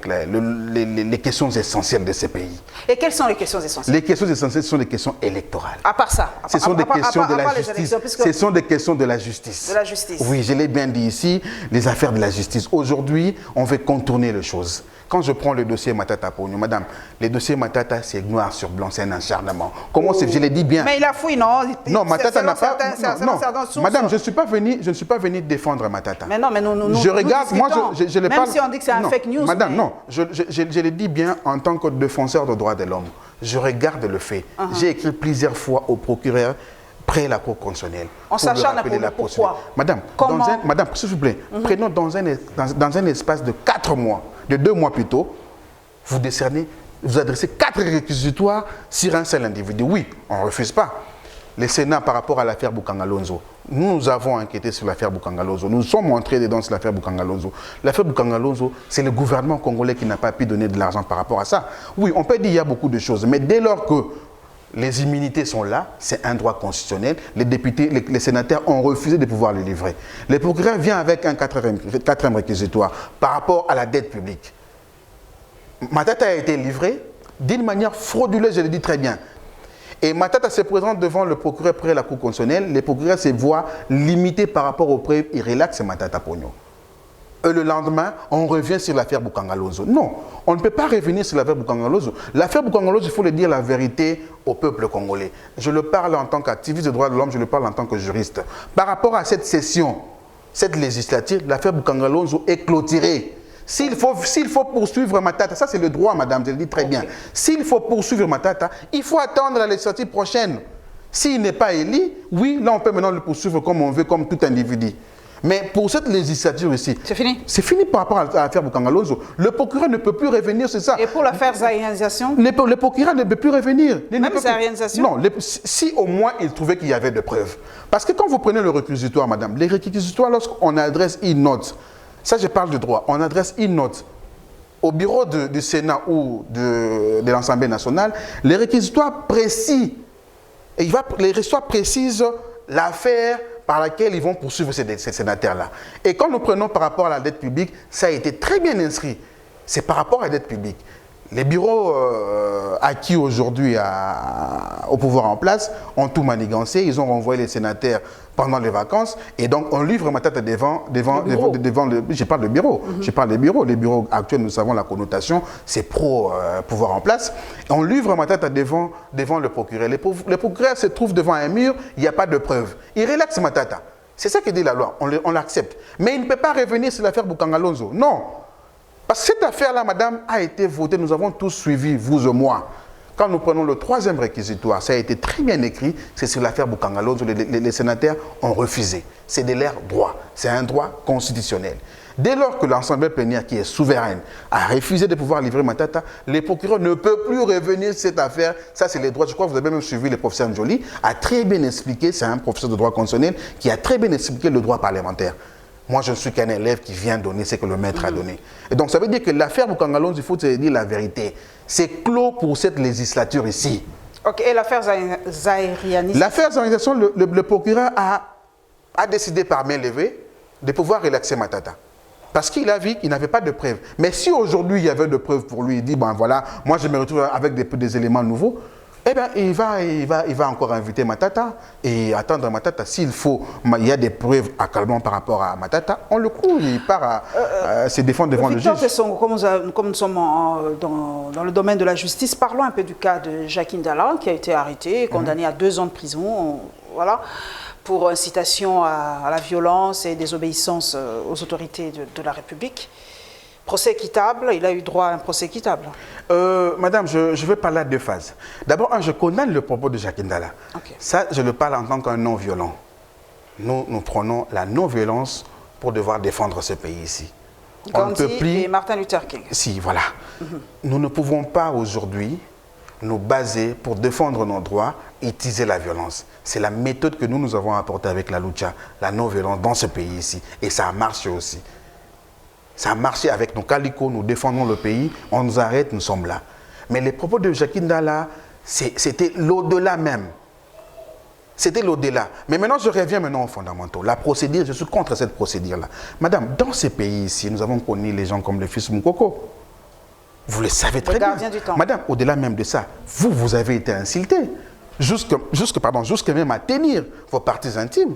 les questions essentielles de ces pays. Et quelles sont les questions essentielles? Les questions essentielles sont des questions électorales. À part ça, ce sont des questions de la justice. Ce sont des questions de la justice. De la justice. Oui, je l'ai bien dit ici, les affaires de la justice. Aujourd'hui, on veut contourner les choses. Quand je prends le dossier Matata Ponyo, madame, les dossiers Matata, c'est noir sur blanc, c'est un acharnement. Comment c'est, je l'ai dit bien. Mais il a fouillé, non? Non, Matata n'a pas... Non, madame, je ne suis pas venu défendre Matata. Mais non, mais nous je regarde, moi, je le parle... Même si on dit que c'est un fake news. Madame, mais... non, je le dis bien en tant que défenseur des droits de l'homme. Je regarde le fait. J'ai écrit plusieurs fois au procureur près la Cour constitutionnelle. On s'acharne pour le pourquoi. Madame, madame, s'il vous plaît, prenons dans un espace de 4 mois, de 2 mois plutôt, vous adressez 4 réquisitoires sur un seul individu. Oui, on ne refuse pas. Le Sénat, par rapport à l'affaire Boukangalonzo, nous avons enquêté sur l'affaire Boukangalonzo. Nous sommes entrés dedans sur l'affaire Boukangalonzo. L'affaire Boukangalonzo, c'est le gouvernement congolais qui n'a pas pu donner de l'argent par rapport à ça. Oui, on peut dire qu'il y a beaucoup de choses, mais dès lors que les immunités sont là, c'est un droit constitutionnel. Les députés, les sénateurs ont refusé de pouvoir les livrer. Le procureur vient avec un quatrième réquisitoire par rapport à la dette publique. Matata a été livré d'une manière frauduleuse, je le dis très bien. Et Matata se présente devant le procureur près la Cour constitutionnelle. Le procureur se voit limité par rapport aux preuves. Il relaxe Matata Ponyo. Et le lendemain, on revient sur l'affaire Boukangalonzo. Non, on ne peut pas revenir sur l'affaire Boukangalonzo. L'affaire Boukangalonzo, il faut le dire la vérité au peuple congolais. Je le parle en tant qu'activiste des droits de l'homme, je le parle en tant que juriste. Par rapport à cette session, cette législature, l'affaire Boukangalonzo est clôturée. S'il faut poursuivre Matata, ça c'est le droit, madame, je le dis très bien. S'il faut poursuivre Matata, il faut attendre la législature prochaine. S'il n'est pas élu, oui, là on peut maintenant le poursuivre comme on veut, comme tout individu. Mais pour cette législature ici, c'est fini. C'est fini par rapport à l'affaire Boukangalonzo. Le procureur ne peut plus revenir sur ça. Et pour l'affaire Zaïrisation, le procureur ne peut plus revenir. Même Zaïrisation? Non, si au moins il trouvait qu'il y avait des preuves. Parce que quand vous prenez le réquisitoire, madame, les réquisitoires, lorsqu'on adresse une note, ça je parle de droit, on adresse une note au bureau du Sénat ou de l'Assemblée nationale, les réquisitoires précis, les réquisitoires précisent l'affaire par laquelle ils vont poursuivre ces sénateurs-là. Et quand nous prenons par rapport à la dette publique, ça a été très bien inscrit. C'est par rapport à la dette publique. Les bureaux acquis aujourd'hui au pouvoir en place ont tout manigancé. Ils ont renvoyé les sénateurs pendant les vacances. Et donc, on livre Matata devant je parle de bureau. Je parle des bureaux. Les bureaux actuels, nous savons la connotation, c'est pro-pouvoir en place. Et on livre Matata devant le procureur. Le procureur se trouve devant un mur, il n'y a pas de preuve. Il relaxe Matata. C'est ça que dit la loi. On l'accepte. Mais il ne peut pas revenir sur l'affaire Boukangalonzo. Non. Parce que cette affaire-là, madame, a été votée, nous avons tous suivi, vous et moi. Quand nous prenons le 3e réquisitoire, ça a été très bien écrit, c'est sur l'affaire Boukangalonzo, les sénateurs ont refusé. C'est de leur droit, c'est un droit constitutionnel. Dès lors que l'Assemblée plénière, qui est souveraine, a refusé de pouvoir livrer Matata, les procureurs ne peuvent plus revenir sur cette affaire. Ça, c'est les droits. Je crois que vous avez même suivi le professeur Njoli, a très bien expliqué, c'est un professeur de droit constitutionnel, qui a très bien expliqué le droit parlementaire. Moi, je ne suis qu'un élève qui vient donner ce que le maître a donné. Et donc, ça veut dire que l'affaire Boukangalonzo, il faut te dire la vérité. C'est clos pour cette législature ici. Ok, et l'affaire Zaïrisation? L'affaire Zaïrisation, le procureur a décidé par main levée de pouvoir relaxer Matata. Parce qu'il a vu qu'il n'avait pas de preuves. Mais si aujourd'hui, il y avait de preuves pour lui, il dit, ben voilà, moi je me retrouve avec des éléments nouveaux, eh bien, il va encore inviter Matata et attendre Matata. S'il faut, il y a des preuves accablantes par rapport à Matata, on le court, il part à se défendre devant le juge. Comme nous sommes dans le domaine de la justice, parlons un peu du cas de Jacques Ndala, qui a été arrêté et condamné à 2 ans de prison, voilà, pour incitation à la violence et désobéissance aux autorités de la République. Procès équitable, il a eu droit à un procès équitable. Madame, je vais parler à 2 phases. D'abord, je condamne le propos de Jacques Ndala. Okay. Ça, je le parle en tant qu'un non-violent. Nous prenons la non-violence pour devoir défendre ce pays ici. Gandhi et Martin Luther King. Si, voilà. Nous ne pouvons pas aujourd'hui nous baser pour défendre nos droits et utiliser la violence. C'est la méthode que nous avons apportée avec la lucha, la non-violence dans ce pays ici. Et ça a marché aussi. Ça a marché avec nos calicots, nous défendons le pays, on nous arrête, nous sommes là. Mais les propos de Jacques Ndala, c'était l'au-delà même. C'était l'au-delà. Mais maintenant, je reviens maintenant aux fondamentaux. La procédure, je suis contre cette procédure-là. Madame, dans ces pays ici, nous avons connu les gens comme le fils Moukoko. Vous le savez très bien. Du temps. Madame, au-delà même de ça, vous avez été insulté. Jusque même à tenir vos parties intimes.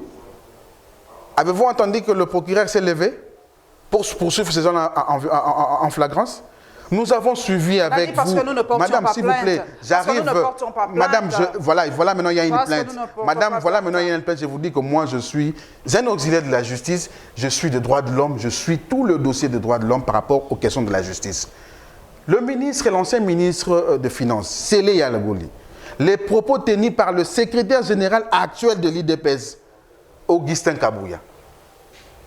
Avez-vous entendu que le procureur s'est levé pour poursuivre ces gens en flagrance? Nous avons suivi avec parce vous. Que nous ne Madame, s'il vous plaît, j'arrive. Madame, voilà, maintenant il y a une plainte. Madame, voilà, maintenant il y a une plainte. Je vous dis que moi, je suis un auxiliaire de la justice. Je suis de droits de l'homme. Je suis tout le dossier de droits de l'homme par rapport aux questions de la justice. Le ministre et l'ancien ministre de Finances, Sélé Yalagouli, les propos tenus par le secrétaire général actuel de l'IDPS, Augustin Kabouya,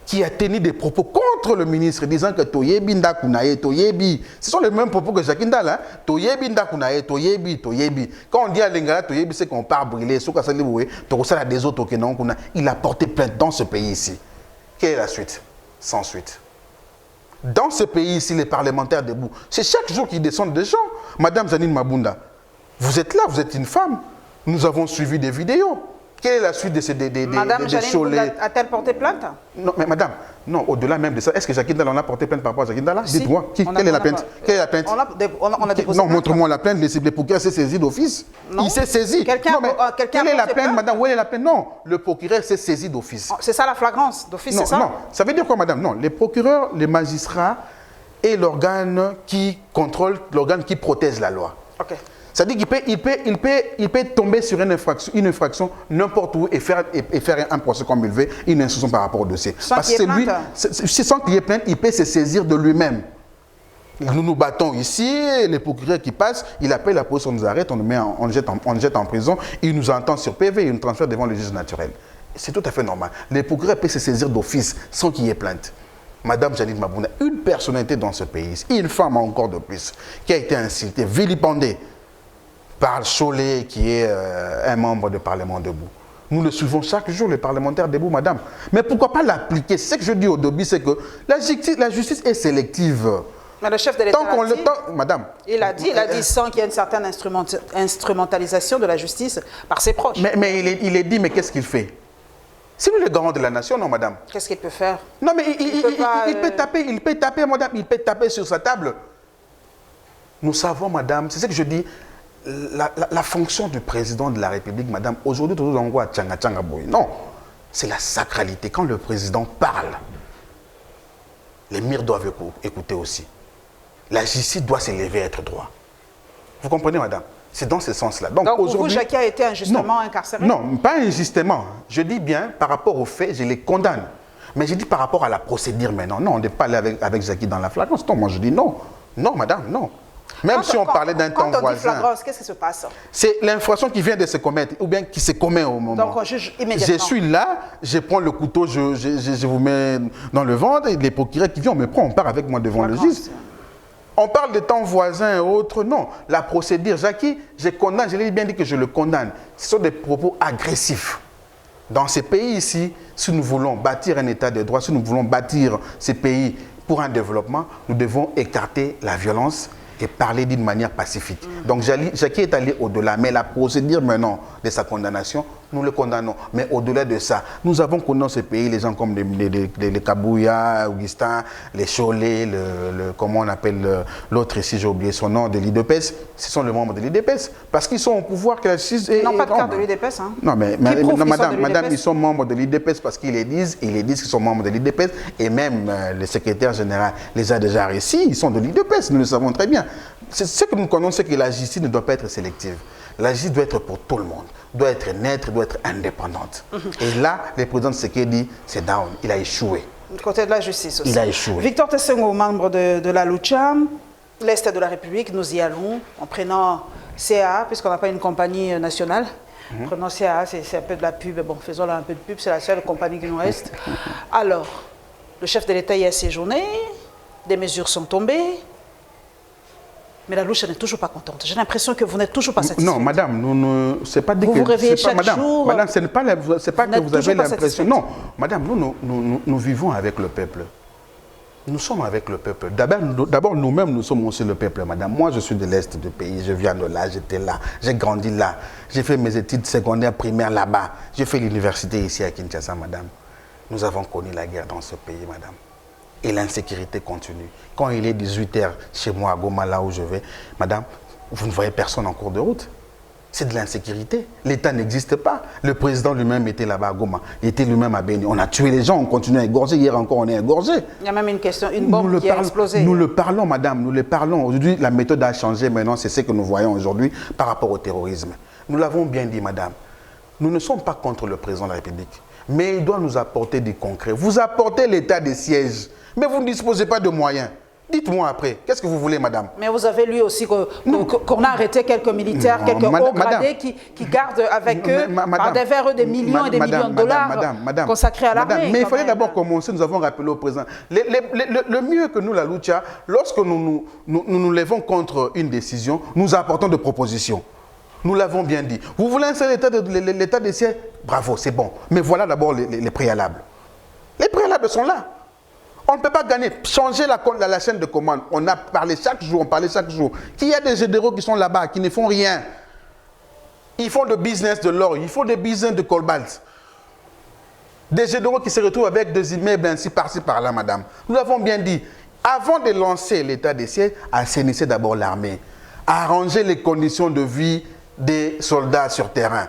qui a tenu des propos contre le ministre, disant que Toyebi Ndakunaye, Toyebi, ce sont les mêmes propos que Jacques Ndala, Toyebi Ndakunaye, Toyebi, Toyebi. Quand on dit à Lingala, Toyebi, c'est qu'on part brûler, il a porté plainte dans ce pays ici. Quelle est la suite? Sans suite. Dans ce pays ici, les parlementaires debout, c'est chaque jour qu'ils descendent des gens. Madame Zanine Mabunda, vous êtes là, vous êtes une femme. Nous avons suivi des vidéos. Quelle est la suite de ces Madame Janine a-t-elle porté plainte? Non, mais madame, non, au-delà même de ça, est-ce que Jacques Ndala en a porté plainte par rapport à Jacques Ndala? Si, dites-moi, quelle est la plainte? Quelle est la plainte? On a déposé. Non, montre-moi la plainte, le procureur s'est saisi d'office. Il s'est saisi. Quelle est la plainte, madame? Où est la plainte? Non, le procureur s'est saisi d'office. C'est ça la flagrance d'office, c'est ça? Non, ça veut dire quoi, madame? Non, les procureurs, les magistrats et l'organe qui contrôle, l'organe qui protège la loi. Ok. C'est-à-dire qu'il peut tomber sur une infraction n'importe où et faire un procès comme il veut, une instruction par rapport au dossier. Parce que lui, sans qu'il y ait plainte, il peut se saisir de lui-même. Nous nous battons ici, les procureurs qui passent, il appelle la police, on nous arrête, on le jette en prison, il nous entend sur PV, il nous transfère devant le juge naturel. C'est tout à fait normal. Les procureurs peuvent se saisir d'office sans qu'il y ait plainte. Madame Janine Mabunda, une personnalité dans ce pays, une femme encore de plus, qui a été insultée, vilipendée, par Cholet, qui est un membre du Parlement debout. Nous le suivons chaque jour, les parlementaires debout, madame. Mais pourquoi pas l'appliquer? Ce que je dis au début, c'est que la justice est sélective. Mais le chef de l'État madame. Il a dit sans qu'il y ait une certaine instrumentalisation de la justice par ses proches. Mais il est dit, mais qu'est-ce qu'il fait? C'est lui le garant de la nation, non, madame? Qu'est-ce qu'il peut faire? Non, mais il peut taper, madame, il peut taper sur sa table. Nous savons, madame, c'est ce que je dis. La fonction du président de la République, madame, aujourd'hui, tout le monde voit tchanga tchanga boy. Non, c'est la sacralité. Quand le président parle, les murs doivent écouter aussi. La justice doit s'élever et être droit. Vous comprenez, madame? C'est dans ce sens-là. Donc pour vous, Jackie a été injustement incarcéré? Non, pas injustement. Je dis bien, par rapport aux faits, je les condamne. Mais je dis par rapport à la procédure maintenant. Non, on n'est pas allé avec Jackie dans la flagrance. Non, moi je dis non. Non, madame, non. Même si on parlait d'un temps voisin. Quand on dit flagrance, qu'est-ce qui se passe? C'est l'infraction qui vient de se commettre, ou bien qui se commet au moment. Donc on juge immédiatement. Je suis là, je prends le couteau, je vous mets dans le ventre, et les procureurs qui viennent, on me prend, on part avec moi devant le juge. On parle de temps voisin et autres, non. La procédure, Jackie, je condamne, je l'ai bien dit que je le condamne. Ce sont des propos agressifs. Dans ces pays ici, si nous voulons bâtir un état de droit, si nous voulons bâtir ces pays pour un développement, nous devons écarter la violence et parler d'une manière pacifique. Donc Jackie est allé au-delà, mais la procédure maintenant de sa condamnation, nous le condamnons. Mais au-delà de ça, nous avons connu dans ce pays les gens comme les Kabouya, Augustin, les Cholet, comment on appelle l'autre ici, j'ai oublié son nom, de l'IDPS. Ce sont les membres de l'IDPS, parce qu'ils sont au pouvoir que la justice... Ils n'ont pas de carte de l'IDPS. Hein. Non, mais madame, ils sont membres de l'IDPS parce qu'ils les disent qu'ils sont membres de l'IDPS, et même le secrétaire général les a déjà réussi, ils sont de l'IDPS, nous le savons très bien. Ce que nous connaissons, c'est que la justice ne doit pas être sélective. La justice doit être pour tout le monde, doit être neutre, doit être indépendante. Et là, le président Tshisekedi, c'est down, il a échoué. Du côté de la justice aussi. Il a échoué. Victor Tessengo, membre de la Lucha, l'Est de la République, nous y allons en prenant CA, puisqu'on n'a pas une compagnie nationale. Prenons CA, c'est un peu de la pub, bon, faisons là un peu de pub, c'est la seule compagnie qui nous reste. Alors, le chef de l'État y a séjourné, des mesures sont tombées. Mais la louche n'est toujours pas contente. J'ai l'impression que vous n'êtes toujours pas satisfaite. Non, madame, c'est pas dit que... Vous vous réveillez chaque jour. Madame, ce n'est pas que vous avez l'impression... Non, madame, nous vivons avec le peuple. Nous sommes avec le peuple. D'abord, nous-mêmes, nous sommes aussi le peuple, madame. Moi, je suis de l'Est du pays. Je viens de là, j'étais là. J'ai grandi là. J'ai fait mes études secondaires, primaires là-bas. J'ai fait l'université ici à Kinshasa, madame. Nous avons connu la guerre dans ce pays, madame. Et l'insécurité continue. Quand il est 18h chez moi à Goma, là où je vais, madame, vous ne voyez personne en cours de route. C'est de l'insécurité. L'État n'existe pas. Le président lui-même était là-bas à Goma. Il était lui-même à Béni. On a tué les gens, on continue à égorger. Hier encore, on est égorgé. Il y a même une question, une bombe qui a explosé. Nous le parlons, madame, nous le parlons. Aujourd'hui, la méthode a changé maintenant. C'est ce que nous voyons aujourd'hui par rapport au terrorisme. Nous l'avons bien dit, madame. Nous ne sommes pas contre le président de la République. Mais il doit nous apporter du concret. Vous apportez l'état de siège. Mais vous ne disposez pas de moyens. Dites-moi après, qu'est-ce que vous voulez, madame? Mais vous avez lu aussi qu'on a arrêté quelques militaires, quelques hauts gradés qui gardent avec eux, par devers eux, des millions et des millions de dollars consacrés à l'armée. Mais il fallait d'abord commencer, nous avons rappelé au président. Le mieux que nous, la Lucha, lorsque nous levons contre une décision, nous apportons des propositions. Nous l'avons bien dit. Vous voulez installer l'état des sièges? Bravo, c'est bon. Mais voilà d'abord les préalables. Les préalables sont là. On ne peut pas gagner, changer la chaîne de commande. On a parlé chaque jour, qu'il y a des généraux qui sont là-bas, qui ne font rien. Ils font le business de l'or, ils font des business de cobalt. Des généraux qui se retrouvent avec des immeubles ainsi par-ci par-là, madame. Nous l'avons bien dit. Avant de lancer l'état des sièges, assainissez d'abord l'armée. Arrangez les conditions de vie des soldats sur terrain.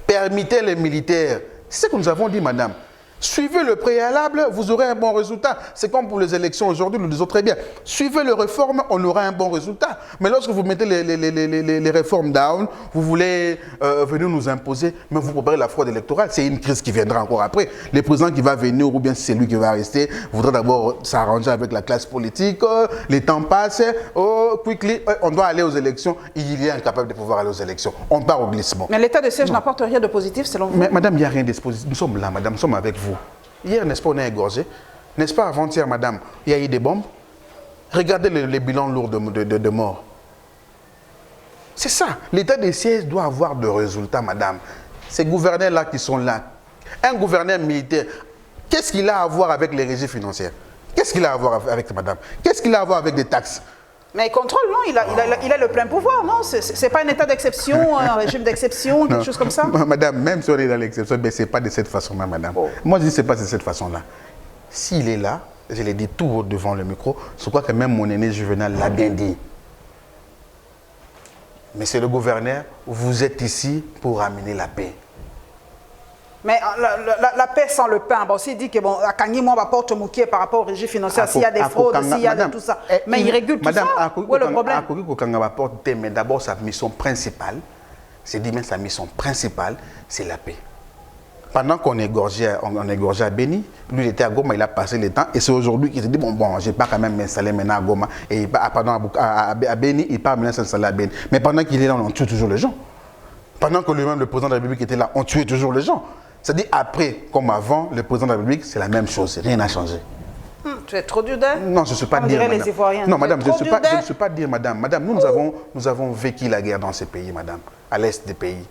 Permettez les militaires. C'est ce que nous avons dit, madame. Suivez le préalable, vous aurez un bon résultat. C'est comme pour les élections aujourd'hui, nous le disons très bien. Suivez les réformes, on aura un bon résultat. Mais lorsque vous mettez les réformes down, vous voulez venir nous imposer, mais vous préparez la fraude électorale. C'est une crise qui viendra encore après. Le président qui va venir, ou bien c'est lui qui va rester, voudra d'abord s'arranger avec la classe politique. Les temps passent, quickly, on doit aller aux élections. Il est incapable de pouvoir aller aux élections. On part au glissement. Mais l'état de siège n'apporte rien de positif selon vous? Mais madame, il n'y a rien de positif. Nous sommes là, madame, nous sommes avec vous. Hier, n'est-ce pas, on est égorgé. N'est-ce pas, avant-hier, madame, il y a eu des bombes. Regardez les bilans lourds de morts. C'est ça. L'état des sièges doit avoir de résultats, madame. Ces gouverneurs-là qui sont là. Un gouverneur militaire, qu'est-ce qu'il a à voir avec les régies financières? Qu'est-ce qu'il a à voir avec madame? Qu'est-ce qu'il a à voir avec des taxes? Mais il contrôle, non? Il a le plein pouvoir, non? C'est pas un état d'exception, un régime d'exception, quelque chose comme ça? Madame, même si on est dans l'exception, mais ce n'est pas de cette façon-là, madame. Oh. Moi, je dis que ce n'est pas de cette façon-là. S'il est là, je l'ai dit tout devant le micro, je crois que même mon aîné Juvenal l'a bien dit. Monsieur le gouverneur, vous êtes ici pour amener la paix. Mais la paix sans le pain, bon, s'il dit que bon, à Kangi, moi, on va porter Moukier par rapport au régime financier, s'il y a des fraudes, s'il y a de tout ça. Mais il régule tout ça. Où est le problème? Mais d'abord, sa mission principale, c'est dit, mais sa mission principale, c'est la paix. Pendant qu'on égorgeait à Béni, lui, il était à Goma, il a passé le temps, et c'est aujourd'hui qu'il s'est dit, bon, je ne vais pas quand même m'installer maintenant à Goma, et à Béni, il part maintenant s'installer à Béni. Mais pendant qu'il est là, on tue toujours les gens. Pendant que lui-même, le président de la République était là, on tuait toujours les gens. C'est-à-dire, après, comme avant, le président de la République, c'est la même chose. Rien n'a changé. Tu es trop dur d'air? Non, je ne suis pas dire, madame. Les Ivoiriens. Non, madame, je ne suis pas dire, madame. Madame, nous avons vécu la guerre dans ce pays, madame, à l'est des pays.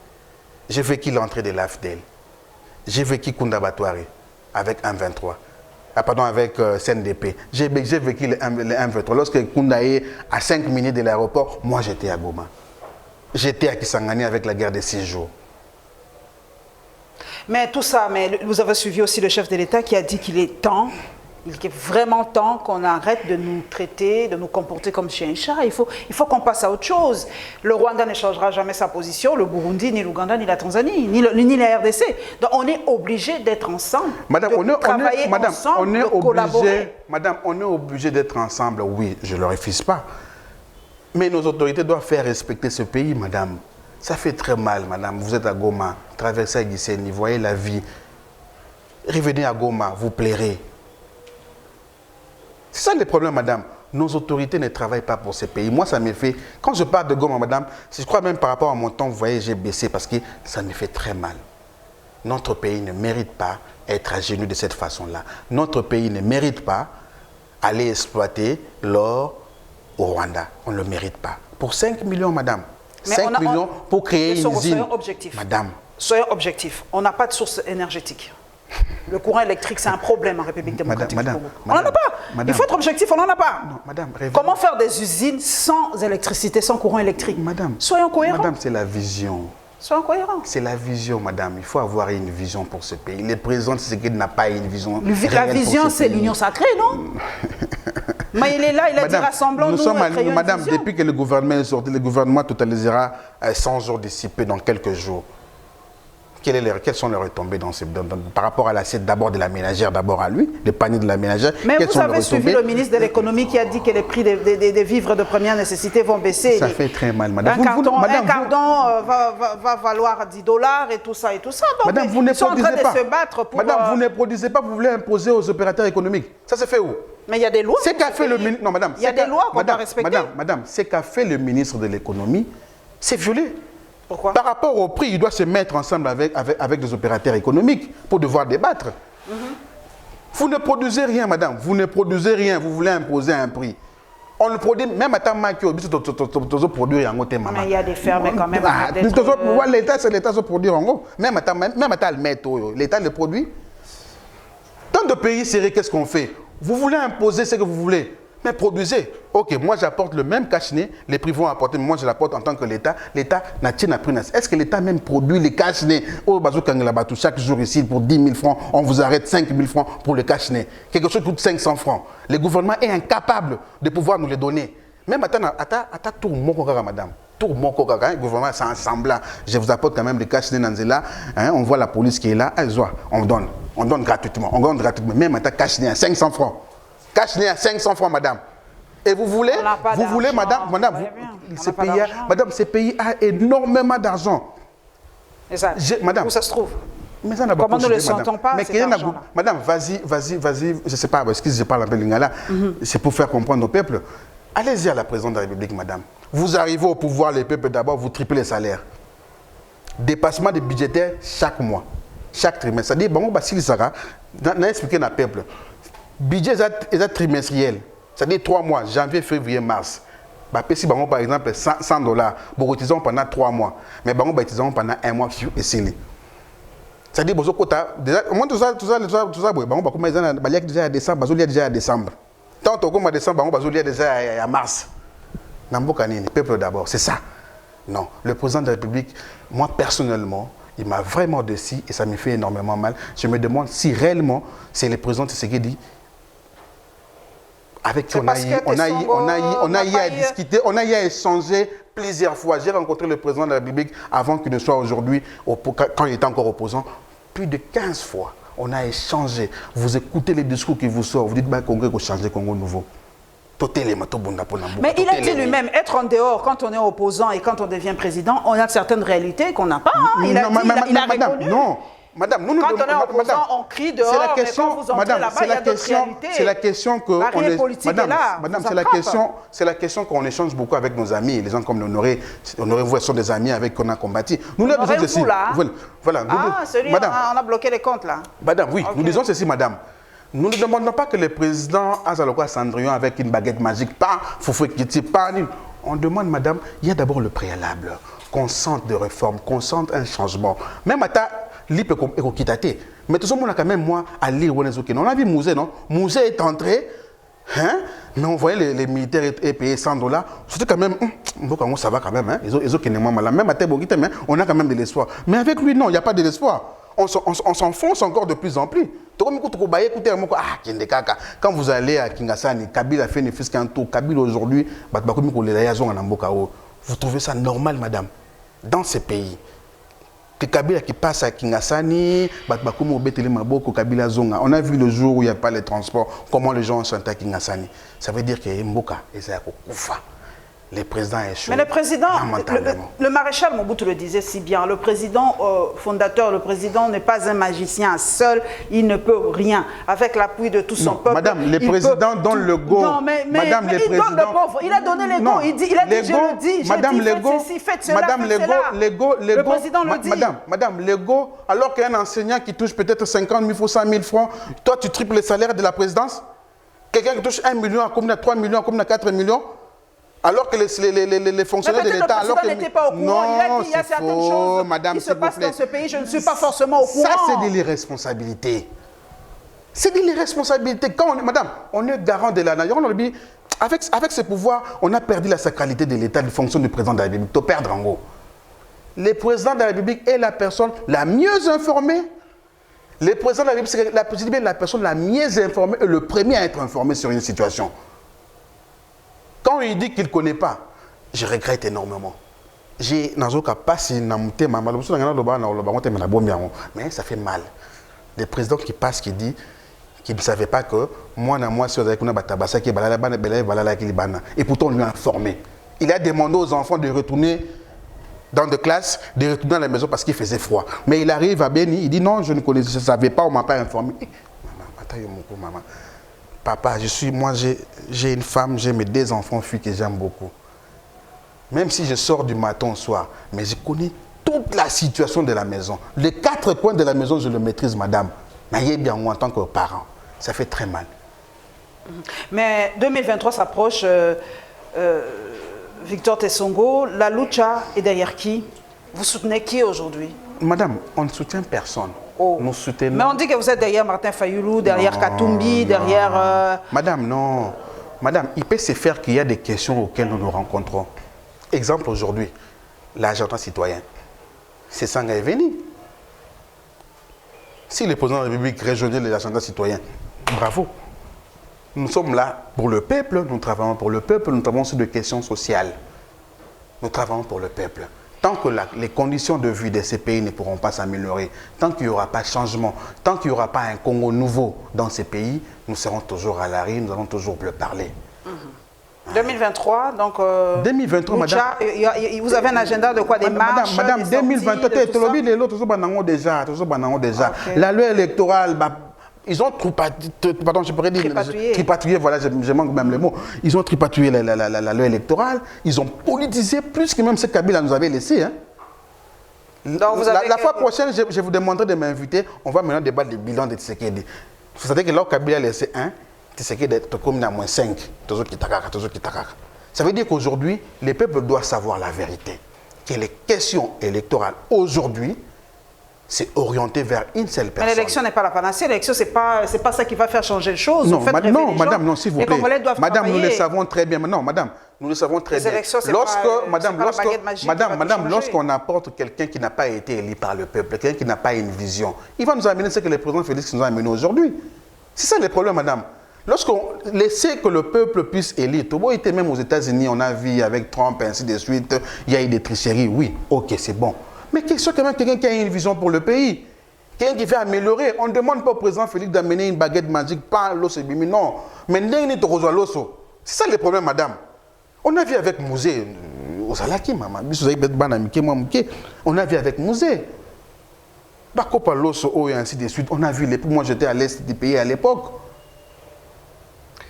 J'ai vécu l'entrée de l'AFDEL. J'ai vécu Kundabatouare avec 1-23. Avec CNDP. J'ai vécu le 1-23. Lorsque Kunda est à 5 minutes de l'aéroport, moi, j'étais à Goma. J'étais à Kisangani avec la guerre de 6 jours. Mais tout ça, mais vous avez suivi aussi le chef de l'État qui a dit qu'il est temps, il est vraiment temps qu'on arrête de nous traiter, de nous comporter comme chien et chat. Il faut qu'on passe à autre chose. Le Rwanda ne changera jamais sa position, le Burundi, ni l'Ouganda, ni la Tanzanie, ni la RDC. Donc on est obligé d'être ensemble, de travailler ensemble, de collaborer. Madame, on est obligé d'être ensemble, oui, je ne le refuse pas. Mais nos autorités doivent faire respecter ce pays, madame. Ça fait très mal, madame. Vous êtes à Goma, traversez à Gisenyi, voyez la vie. Revenez à Goma, vous plairez. C'est ça le problème, madame. Nos autorités ne travaillent pas pour ce pays. Moi, ça me fait... Quand je parle de Goma, madame, je crois même par rapport à mon temps, vous voyez, j'ai baissé parce que ça me fait très mal. Notre pays ne mérite pas être à genoux de cette façon-là. Notre pays ne mérite pas aller exploiter l'or au Rwanda. On ne le mérite pas. Pour 5 millions, madame. 5 millions pour créer une usine. Soyons objectifs. Madame. Soyons objectifs. On n'a pas de source énergétique. le courant électrique, c'est un problème en République démocratique du Congo. On n'en a pas. Madame. Il faut être objectif, on n'en a pas. Non, madame, comment faire des usines sans électricité, sans courant électrique? Madame, soyons cohérents. Madame, c'est la vision. Soyons cohérents. C'est la vision, madame. Il faut avoir une vision pour ce pays. Le président Tshisekedi n'a pas une vision. La vision, c'est l'union sacrée, non? Mais il est là, il a dit rassemblons-nous. Madame, depuis que le gouvernement est sorti, le gouvernement totalisera 100 jours dissipés dans quelques jours. Quelles sont les retombées par rapport à l'assiette d'abord de la ménagère, d'abord à lui, le panier de la ménagère? Mais vous avez suivi le ministre de l'économie qui a dit que les prix des vivres de première nécessité vont baisser. Ça fait très mal, madame. Un cardon va valoir $10 et tout ça et tout ça. Donc, madame, vous ne produisez pas. Ils sont en train de se battre pour... Madame, vous ne produisez pas, vous voulez imposer aux opérateurs économiques. Ça se fait où? Mais il y a des lois. C'est qu'a fait le ministre... Non, madame. Il y a des lois qu'on doit respecter. Madame, c'est qu'a fait le ministre de l'économie, c'est violé. Pourquoi? Par rapport au prix, il doit se mettre ensemble avec des opérateurs économiques pour devoir débattre. Vous ne produisez rien, madame. Vous ne produisez rien. Vous voulez imposer un prix. On le produit, même à Tamakio, produire en côté, maman. Mais il y a des fermes quand même. L'État, c'est l'État qui produit en gros. Même à l'État le produit. Dans de pays sérieux, qu'est-ce qu'on fait? Vous voulez imposer ce que vous voulez. Mais produisez. Ok, moi j'apporte le même cache-nez, les prix vont apporter, mais moi je l'apporte en tant que l'État. L'État n'a pas pris. Est-ce que l'État même produit les cache-nez? Chaque jour ici, pour 10 000 francs, on vous arrête 5 000 francs pour le cache-nez. Quelque chose coûte 500 francs. Le gouvernement est incapable de pouvoir nous les donner. Même à tout le monde, madame. Tout le monde, le gouvernement, c'est un semblant. Je vous apporte quand même des cache-nez dans là. On voit la police qui est là, on donne. On donne gratuitement. On donne gratuitement. Même à cache-nez à 500 francs. Cache-nez à 500 francs, madame. Et vous voulez, madame, madame, ce pays a énormément d'argent. Madame, où ça se trouve? Mais ça comment nous ne le sentons pas, mais madame, vas-y, je ne sais pas, parce que je parle un peu lingala, c'est pour faire comprendre au peuple. Allez-y à la présidente de la République, madame. Vous arrivez au pouvoir, les peuples d'abord, vous triplez les salaires. Dépassement des budgétaires chaque mois, chaque trimestre. C'est-à-dire, bon, si ça va, on a expliqué au peuple. Budget est trimestriel, c'est-à-dire 3 mois, janvier, février, mars. Si par exemple $100, vous utilisons pendant 3 mois, mais vous utilisons pendant 1 mois et c'est c'est-à-dire que moi tout ça, déjà à décembre, déjà à décembre. Tant que décembre, déjà à mars. Le peuple d'abord, c'est ça. Non, le président de la République, moi personnellement, il m'a vraiment déçu et ça me fait énormément mal. Je me demande si réellement c'est le président Tshisekedi avec qui on a eu à discuter, on a eu à échanger plusieurs fois. J'ai rencontré le président de la République avant qu'il ne soit aujourd'hui, quand il était encore opposant, plus de 15 fois. On a échangé. Vous écoutez les discours qui vous sortent, vous dites bah, Congo, il faut changer Congo nouveau. Mais il a dit lui-même, être en dehors quand on est opposant et quand on devient président, on a certaines réalités qu'on n'a pas. Hein. Il a reconnu. Non. Madame, nous quand on est opposant, on crie dehors, mais quand vous entrez là-bas, il y a d'autres réalités. C'est la question que... Madame, c'est la question qu'on échange beaucoup avec nos amis. Les gens comme Honoré, vous sont des amis avec qui on a combattu. Nous les disons ceci. Voilà. On a bloqué les comptes là. Madame, oui, nous disons ceci, madame. Nous ne demandons pas que le président Azaloka Cendrillon avec une baguette magique, pas Foufou Kiti, pas... On demande, madame, il y a d'abord le préalable. Qu'on sente des réformes, qu'on sente un changement. Même à ta... Mais tout le monde a quand même, moi, à lire. On a vu Mouzé, non? Mouzé est entré, hein? Mais on voyait les militaires et payés $100. C'était quand même, ça va quand même, hein? Même à Tebogite, on a quand même de l'espoir. Mais avec lui, non, il n'y a pas de l'espoir. On s'enfonce encore de plus en plus. Quand vous allez à Kingasani, Kabila a fait une fiscale tour. Kabila aujourd'hui, vous trouvez ça normal, madame? Dans ces pays, que Kabila qui passe à Kingasani, Kabila Zonga. On a vu le jour où il n'y a pas les transports, comment les gens sont à Kingasani. Ça veut dire que Mboka et ça Koufa. Le président est chaud. Mais le président, le maréchal Mobutu le disait si bien, le président fondateur, le président n'est pas un magicien seul, il ne peut rien. Avec l'appui de tout son peuple. Madame, le président donne le go. Non, mais il donne le pauvre. Il a donné les go. Il a dit, je le dis, faites ceci, faites cela, le président le dit. Madame, le go, alors qu'un enseignant qui touche peut-être 50 000 ou 100 000 francs, toi tu triples le salaire de la présidence. Quelqu'un qui touche 1 million, comme 3 millions, comme 4 millions. Alors que les fonctionnaires de l'État... Le président n'était pas au courant, non, il a dit il y a certaines choses madame, qui se passent dans ce pays, je ne suis pas forcément au courant. Ça, c'est de l'irresponsabilité. C'est des responsabilités. Quand madame, on est garant de la nation, avec ce pouvoir, on a perdu la sacralité de l'État, de fonction du président de la République. Tu perdre en gros. Le président de la République est la personne la mieux informée. Le président de la République, c'est la personne la mieux informée et le premier à être informé sur une situation. Quand il dit qu'il ne connaît pas, je regrette énormément. Mais ça fait mal. Le président qui passe, qui dit qu'il ne savait pas que moi, si vous avez et pourtant on lui a informé. Il a demandé aux enfants de retourner dans des classes, de retourner à la maison parce qu'il faisait froid. Mais il arrive à Béni, il dit non, je ne savais pas, on ne m'a pas informé. Maman, papa, j'ai une femme, j'ai mes 2 enfants filles que j'aime beaucoup. Même si je sors du matin au soir, mais je connais toute la situation de la maison. Les 4 coins de la maison, je le maîtrise, madame. Mais bien en tant que parent, ça fait très mal. Mais 2023 s'approche. Victor Tessongo, la lucha est derrière qui? Vous soutenez qui aujourd'hui? Madame, on ne soutient personne. Oh. Nous soutenons... Mais on dit que vous êtes derrière Martin Fayulu, derrière Katumbi, derrière... Madame, non. Madame, il peut se faire qu'il y a des questions auxquelles nous nous rencontrons. Exemple aujourd'hui, l'agenda citoyen. C'est Sanga est venu. Si le président de la République régionale de l'agenda citoyen, bravo. Nous sommes là pour le peuple, nous travaillons pour le peuple, nous travaillons sur des questions sociales. Nous travaillons pour le peuple. Tant que les conditions de vie de ces pays ne pourront pas s'améliorer, tant qu'il n'y aura pas de changement, tant qu'il n'y aura pas un Congo nouveau dans ces pays, nous serons toujours à la rue, nous allons toujours plus parler. 2023, donc... 2023, madame... Vous avez un agenda de quoi? Des marches, madame, des 2023, déjà. La loi électorale... Ils ont tripatouillé, voilà, je manque même le mot. Ils ont tripatouillé la loi électorale, ils ont politisé plus que même ce Kabila nous avait laissé. Hein. Donc la fois prochaine, je vous demanderai de m'inviter, on va maintenant débattre le bilan de Tshisekedi. Vous savez que là où Kabila a laissé 1, Tshisekedi est comme à moins 5. Ça veut dire qu'aujourd'hui, les peuples doivent savoir la vérité. Que les questions électorales aujourd'hui, c'est orienté vers une seule personne. Mais l'élection n'est pas la panacée. L'élection, ce n'est pas ça qui va faire changer les choses. Non, madame, non, s'il vous plaît. Madame, nous le savons très bien. Non, madame, nous le savons très bien. Lorsqu'on apporte quelqu'un qui n'a pas été élu par le peuple, quelqu'un qui n'a pas une vision, il va nous amener ce que le président Félix nous a amené aujourd'hui. C'est ça le problème, madame. Lorsqu'on laissait que le peuple puisse élire, tout bon, était même aux États-Unis, on a vu avec Trump, ainsi de suite, il y a eu des tricheries. Oui, ok, c'est bon. Mais qu'il soit quand même quelqu'un qui a une vision pour le pays, quelqu'un qui fait améliorer. On ne demande pas au président Félix d'amener une baguette magique, pas l'osso bimi, non. Mais c'est ça le problème, madame. On a vu avec Mouzé, on a vu avec Mouzé. Et ainsi de suite. On a vu, moi j'étais à l'est du pays à l'époque.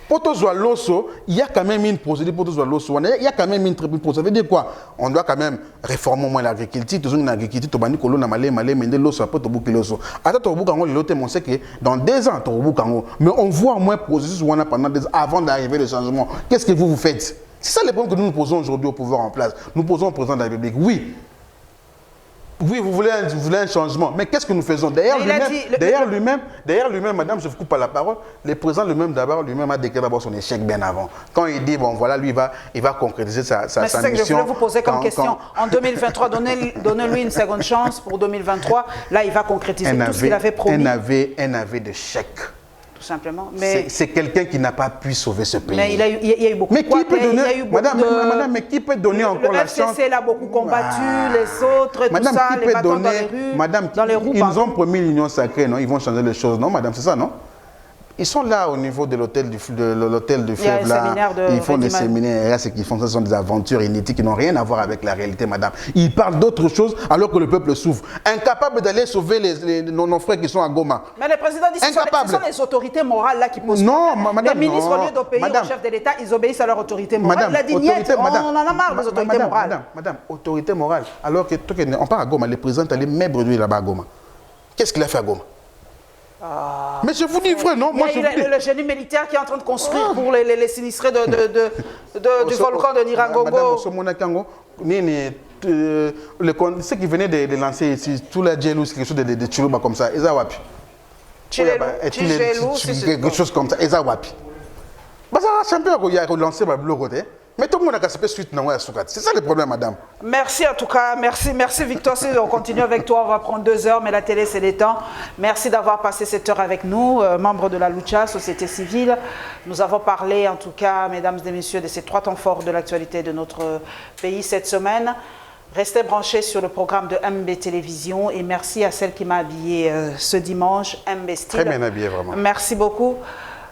Pour l'osso, il y a quand même une procédure pour l'osso. Il y a quand même une procédure. Ça veut dire quoi? On doit quand même réformer au moins l'agriculture. Toujours une agriculture, dans 2 ans, mais on voit au moins processus pendant 2 ans avant d'arriver le changement. Qu'est-ce que vous faites? C'est ça le problème que nous nous posons aujourd'hui au pouvoir en place. Nous posons au président de la République. Oui, vous voulez un changement. Mais qu'est-ce que nous faisons? D'ailleurs, lui-même, madame, je vous coupe pas la parole, le président lui-même a déclaré d'abord son échec bien avant. Quand il dit, bon voilà, lui, il va concrétiser sa mission. Mais c'est ça que je voulais vous poser comme question. En 2023, donnez-lui une seconde chance pour 2023. Là, il va concrétiser tout ce qu'il avait promis. Un aveu de chèque. Tout simplement. Mais c'est quelqu'un qui n'a pas pu sauver ce pays. Mais il y a eu beaucoup. Mais qui peut donner, madame, mais qui peut donner encore la chance? Le FCC l'a beaucoup combattu, les autres, tout ça, les bâtons dans les rues. Madame, ils nous ont promis l'union sacrée, non? Ils vont changer les choses, non, madame, c'est ça, non? Ils sont là au niveau de l'hôtel du fleuve, là. Ils font des séminaires, et là, ce qu'ils font, ce sont des aventures inutiles qui n'ont rien à voir avec la réalité, madame. Ils parlent d'autres choses alors que le peuple souffre. Incapable d'aller sauver nos frères qui sont à Goma. Mais le président dit que ce sont les autorités morales là qui posent. Non, madame, les ministres, au lieu d'obéir au chef de l'État, ils obéissent à leur autorité morale. Madame, il a dit niet, on en a marre des autorités morales. Madame, autorité morale. Alors qu'on part à Goma, le président est allé même là-bas à Goma. Qu'est-ce qu'il a fait à Goma? Mais je vous dis vrai, non? Moi, le génie militaire qui est en train de construire pour les sinistrés du volcan de Nirangongo. Ceux qui venaient de lancer ici, tout la djellous, quelque chose de Chiluba comme ça, ils ont wapi. Tu es jaloux, quelque chose comme ça. Et ça, wapi. Bah, ça, champion, il a relancé ma bleu côté. Mais tout le monde a cassé suite. C'est ça le problème, madame. Merci en tout cas. Merci Victor. Si on continue avec toi, on va prendre 2 heures, mais la télé, c'est les temps. Merci d'avoir passé cette heure avec nous, membres de la Lucha, société civile. Nous avons parlé, en tout cas, mesdames et messieurs, de ces 3 temps forts de l'actualité de notre pays cette semaine. Restez branchés sur le programme de MB Télévision et merci à celle qui m'a habillée ce dimanche, MB Style. Très bien habillée, vraiment. Merci beaucoup.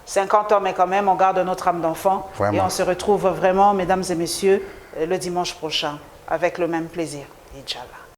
50 ans, mais quand même, on garde notre âme d'enfant. Et on se retrouve vraiment, mesdames et messieurs, le dimanche prochain, avec le même plaisir. Inch'Allah.